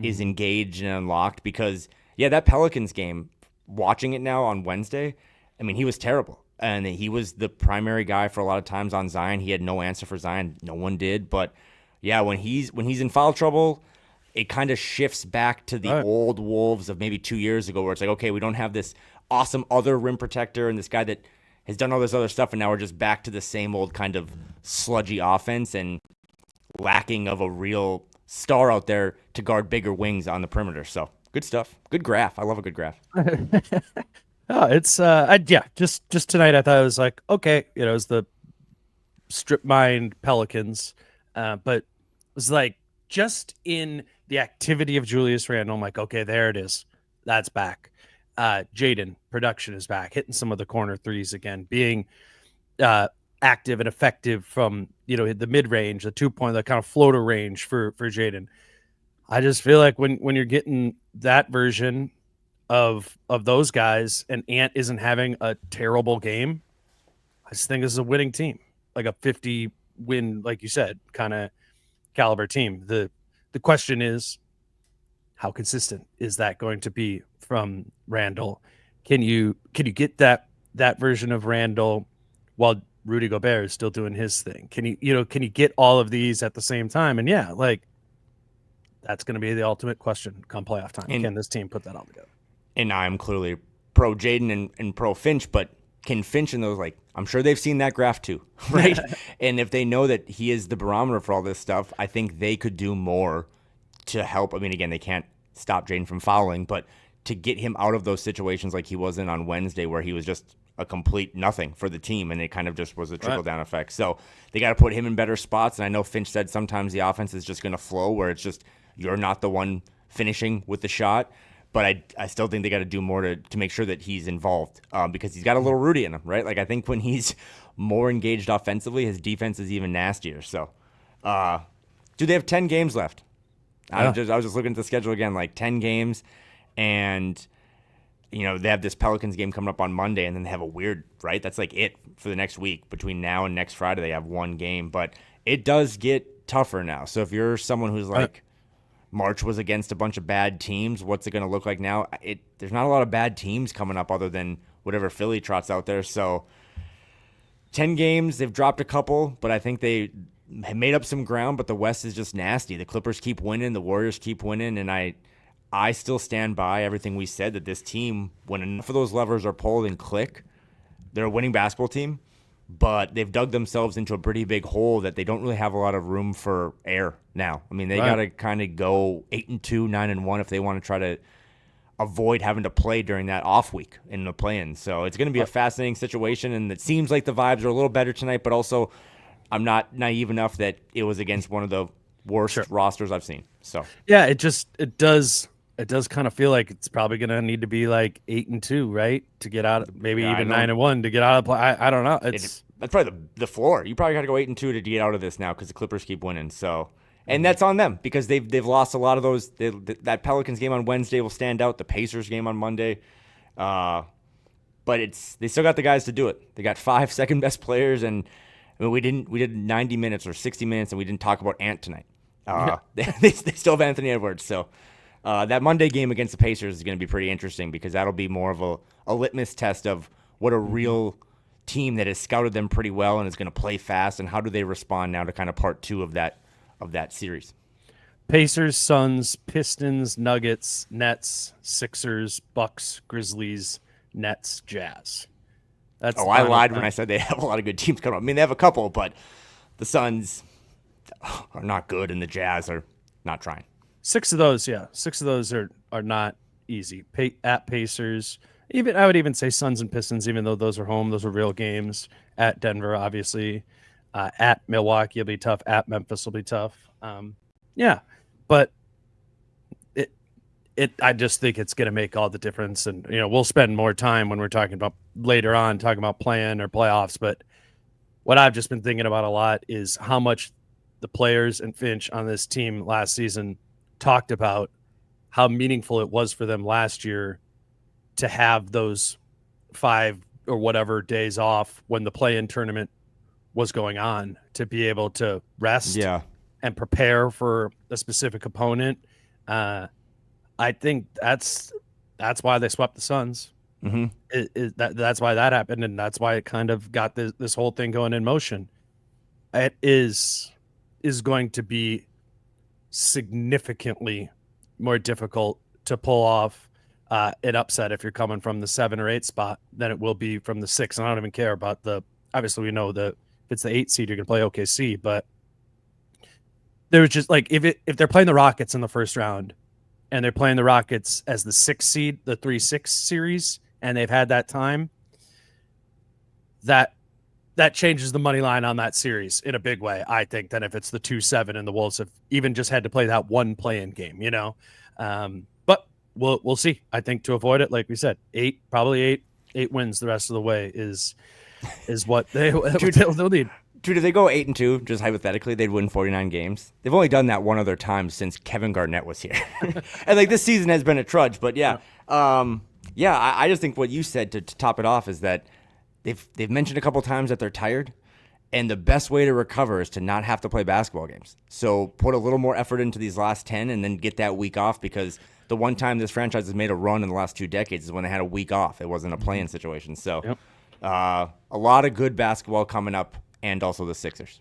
is engaged and unlocked because, yeah, that Pelicans game, watching it now on Wednesday, I mean, he was terrible. And he was the primary guy for a lot of times on Zion. He had no answer for Zion. No one did. But, yeah, when he's in foul trouble, it kind of shifts back to the old Wolves of maybe 2 years ago where it's like, okay, we don't have this awesome other rim protector and this guy that has done all this other stuff, and now we're just back to the same old kind of sludgy offense and lacking of a real star out there to guard bigger wings on the perimeter. So good stuff. Good graph. I love a good graph. Oh, it's just tonight I thought it was like, okay, you know, it was the strip mined Pelicans, but it was like just in the activity of Julius Randle, I'm like, okay, there it is. That's back. Jaden production is back, hitting some of the corner threes again, being active and effective from, you know, the mid range, the 2-point, the kind of floater range for Jaden. I just feel like when you're getting that version of those guys and Ant isn't having a terrible game, I just think this is a winning team, like a 50 win, like you said, kind of caliber team. The question is, how consistent is that going to be from Randle? Can you get that version of Randle while Rudy Gobert is still doing his thing? Can you get all of these at the same time? And yeah, like that's going to be the ultimate question come playoff time. Can this team put that all together? And I'm clearly pro Jaden and pro Finch, but can Finch and those, like, I'm sure they've seen that graph too, right? And if they know that he is the barometer for all this stuff, I think they could do more to help. I mean, again, they can't stop Jaden from fouling, but to get him out of those situations like he was in on Wednesday where he was just a complete nothing for the team and it kind of just was a trickle-down effect. So they got to put him in better spots, and I know Finch said sometimes the offense is just going to flow where it's just you're not the one finishing with the shot, but I still think they got to do more to make sure that he's involved because he's got a little Rudy in him, right? Like I think when he's more engaged offensively, his defense is even nastier. So do they have 10 games left? I was just looking at the schedule again, like 10 games, and you know they have this Pelicans game coming up on Monday, and then they have a weird, right? That's like it for the next week. Between now and next Friday, they have one game, but it does get tougher now. So if you're someone who's like, March was against a bunch of bad teams, what's it going to look like now? There's not a lot of bad teams coming up other than whatever Philly trots out there. So 10 games, they've dropped a couple, but I think they have made up some ground, but the West is just nasty. The Clippers keep winning, the Warriors keep winning, and I still stand by everything we said that this team, when enough of those levers are pulled and click, they're a winning basketball team, but they've dug themselves into a pretty big hole that they don't really have a lot of room for air now. I mean, they got to kind of go 8-2, 9-1 if they want to try to avoid having to play during that off week in the play-in. So it's going to be a fascinating situation, and it seems like the vibes are a little better tonight, but also I'm not naive enough that it was against one of the worst rosters I've seen. So yeah, it does kind of feel like it's probably going to need to be like 8-2, right, to get out, maybe even 9-1 to get out of play. I don't know. That's probably the floor. You probably got to go 8-2 to get out of this now because the Clippers keep winning. So, and that's on them because they've lost a lot of those. That Pelicans game on Wednesday will stand out. The Pacers game on Monday, but they still got the guys to do it. They got 5 second-best players, and I mean, we did 90 minutes or 60 minutes, and we didn't talk about Ant tonight. They still have Anthony Edwards. So that Monday game against the Pacers is going to be pretty interesting because that'll be more of a litmus test of what a real team that has scouted them pretty well and is going to play fast, and how do they respond now to kind of part 2 of that series. Pacers, Suns, Pistons, Nuggets, Nets, Sixers, Bucks, Grizzlies, Nets, Jazz. I lied when I said they have a lot of good teams coming up. I mean, they have a couple, but the Suns are not good, and the Jazz are not trying. 6 of those are are not easy. At Pacers, I would even say Suns and Pistons, even though those are home, those are real games. At Denver, obviously. At Milwaukee will be tough. At Memphis will be tough. Yeah, but I just think it's going to make all the difference. And, we'll spend more time when we're talking about playing or playoffs. But what I've just been thinking about a lot is how much the players and Finch on this team last season talked about how meaningful it was for them last year to have those 5 or whatever days off when the play-in tournament was going on, to be able to rest and prepare for a specific opponent. I think that's why they swept the Suns. Mm-hmm. That's why that happened, and that's why it kind of got this whole thing going in motion. It is going to be significantly more difficult to pull off an upset if you're coming from the 7 or 8 spot than it will be from the 6. And I don't even care about obviously we know that if it's the 8 seed, you're going to play OKC, but there was just like, if they're playing the Rockets in the first round and they're playing the Rockets as the 6 seed, the 3-6 series, and they've had that time, that changes the money line on that series in a big way, I think, than if it's the 2-7 and the Wolves have even just had to play that one play-in game, But we'll see. I think to avoid it, like we said, 8 wins the rest of the way is what they'll need. Dude, if they go 8-2, just hypothetically, they'd win 49 games. They've only done that one other time since Kevin Garnett was here. And like this season has been a trudge, but I just think what you said to top it off is that they've mentioned a couple times that they're tired, and the best way to recover is to not have to play basketball games. So put a little more effort into these last 10 and then get that week off, because the one time this franchise has made a run in the last 2 decades is when they had a week off. It wasn't a play-in situation. So a lot of good basketball coming up, and also the Sixers.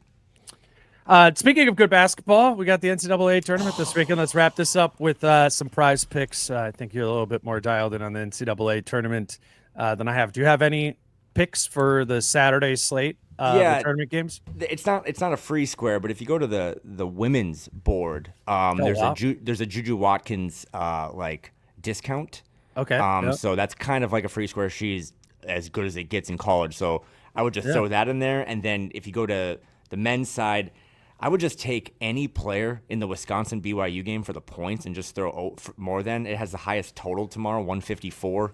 Speaking of good basketball, we got the NCAA tournament this weekend. Let's wrap this up with some prize picks. I think you're a little bit more dialed in on the NCAA tournament than I have. Do you have any picks for the Saturday slate? The tournament games. It's not a free square, but if you go to the women's board, there's a Juju Watkins discount. Okay. So that's kind of like a free square. She's as good as it gets in college. So I would just throw that in there. And then if you go to the men's side, I would just take any player in the Wisconsin BYU game for the points and just throw more than. It has the highest total tomorrow, 154.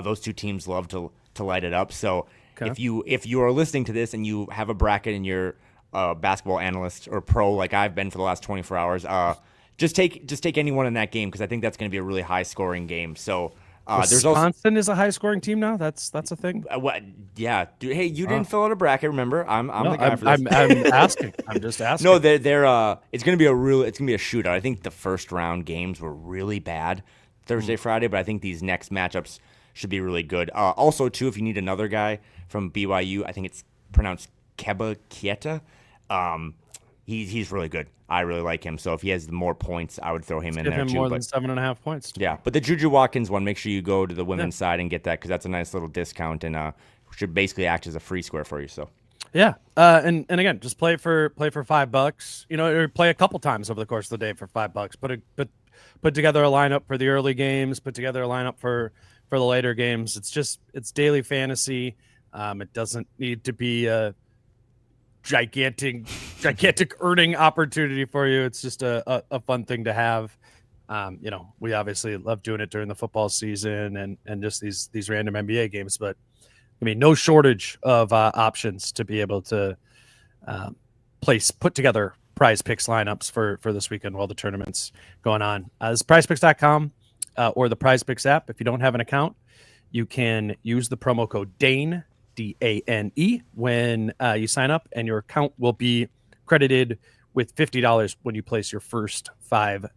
Those two teams love to light it up. So if you are listening to this and you have a bracket and you're a basketball analyst or pro like I've been for the last 24 hours, just take anyone in that game, because I think that's going to be a really high scoring game. So Wisconsin is a high scoring team now. That's a thing. Hey, you didn't fill out a bracket. Remember, I'm the guy for this. I'm asking. I'm just asking. No, they're it's gonna be a shootout. I think the first round games were really bad Thursday, Friday, but I think these next matchups should be really good. Also, too, if you need another guy from BYU, I think it's pronounced Keba Kieta. He's really good. I really like him. So if he has more points, I would throw him in there too. Give him more than 7.5 points. Yeah, but the Juju Watkins one, make sure you go to the women's side and get that, because that's a nice little discount and should basically act as a free square for you. So. Yeah, and again, just play for $5. Or play a couple times over the course of the day for $5. Put together a lineup for the early games. Put together a lineup for the later games. It's daily fantasy. It doesn't need to be a gigantic earning opportunity for you. It's just a fun thing to have. We obviously love doing it during the football season and just these random NBA games, but I mean, no shortage of options to be able to put together prize picks lineups for this weekend while the tournament's going on. It's prizepicks.com or the Prize Picks app. If you don't have an account, you can use the promo code DANE, DANE, when you sign up, and your account will be credited with $50 when you place your first $5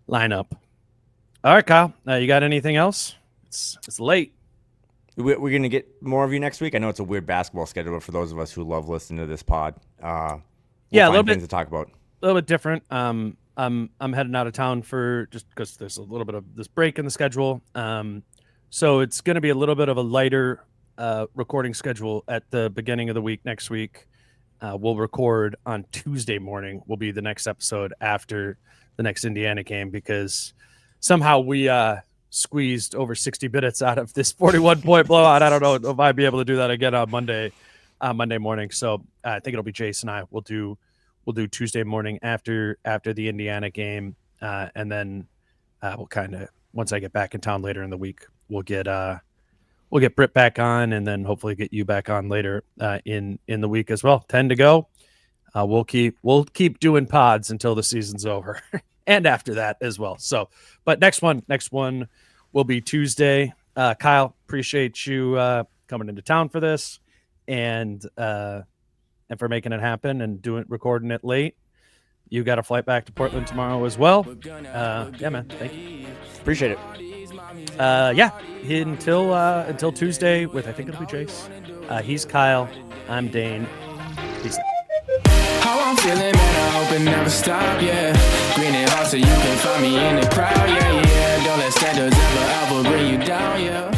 lineup. All right, Kyle, you got anything else? It's late. We're going to get more of you next week. I know it's a weird basketball schedule, but for those of us who love listening to this pod, a little bit to talk about. A little bit different. I'm heading out of town for just because there's a little bit of this break in the schedule. So it's going to be a little bit of a lighter recording schedule at the beginning of the week next week. We'll record on Tuesday morning. Will be the next episode after the next Indiana game, because somehow we squeezed over 60 minutes out of this 41-point blowout. I don't know if I'd be able to do that again on Monday morning. So I think it'll be Jason and I. We'll do Tuesday morning after the Indiana game, and then we'll kind of, once I get back in town later in the week, we'll get Britt back on, and then hopefully get you back on later in the week as well. 10 to go. We'll keep doing pods until the season's over, and after that as well. So, but next one will be Tuesday. Kyle, appreciate you coming into town for this, and for making it happen and recording it late. You got a flight back to Portland tomorrow as well. Yeah, man. Thank you. Appreciate it. Yeah. Until Tuesday with, I think it'll be Jace. He's Kyle. I'm Dane. Peace. How I'm feeling, man, I hope it never stop, yeah. Grinning hard so you can find me in the crowd, yeah, yeah. Don't let standards ever bring you down, yeah.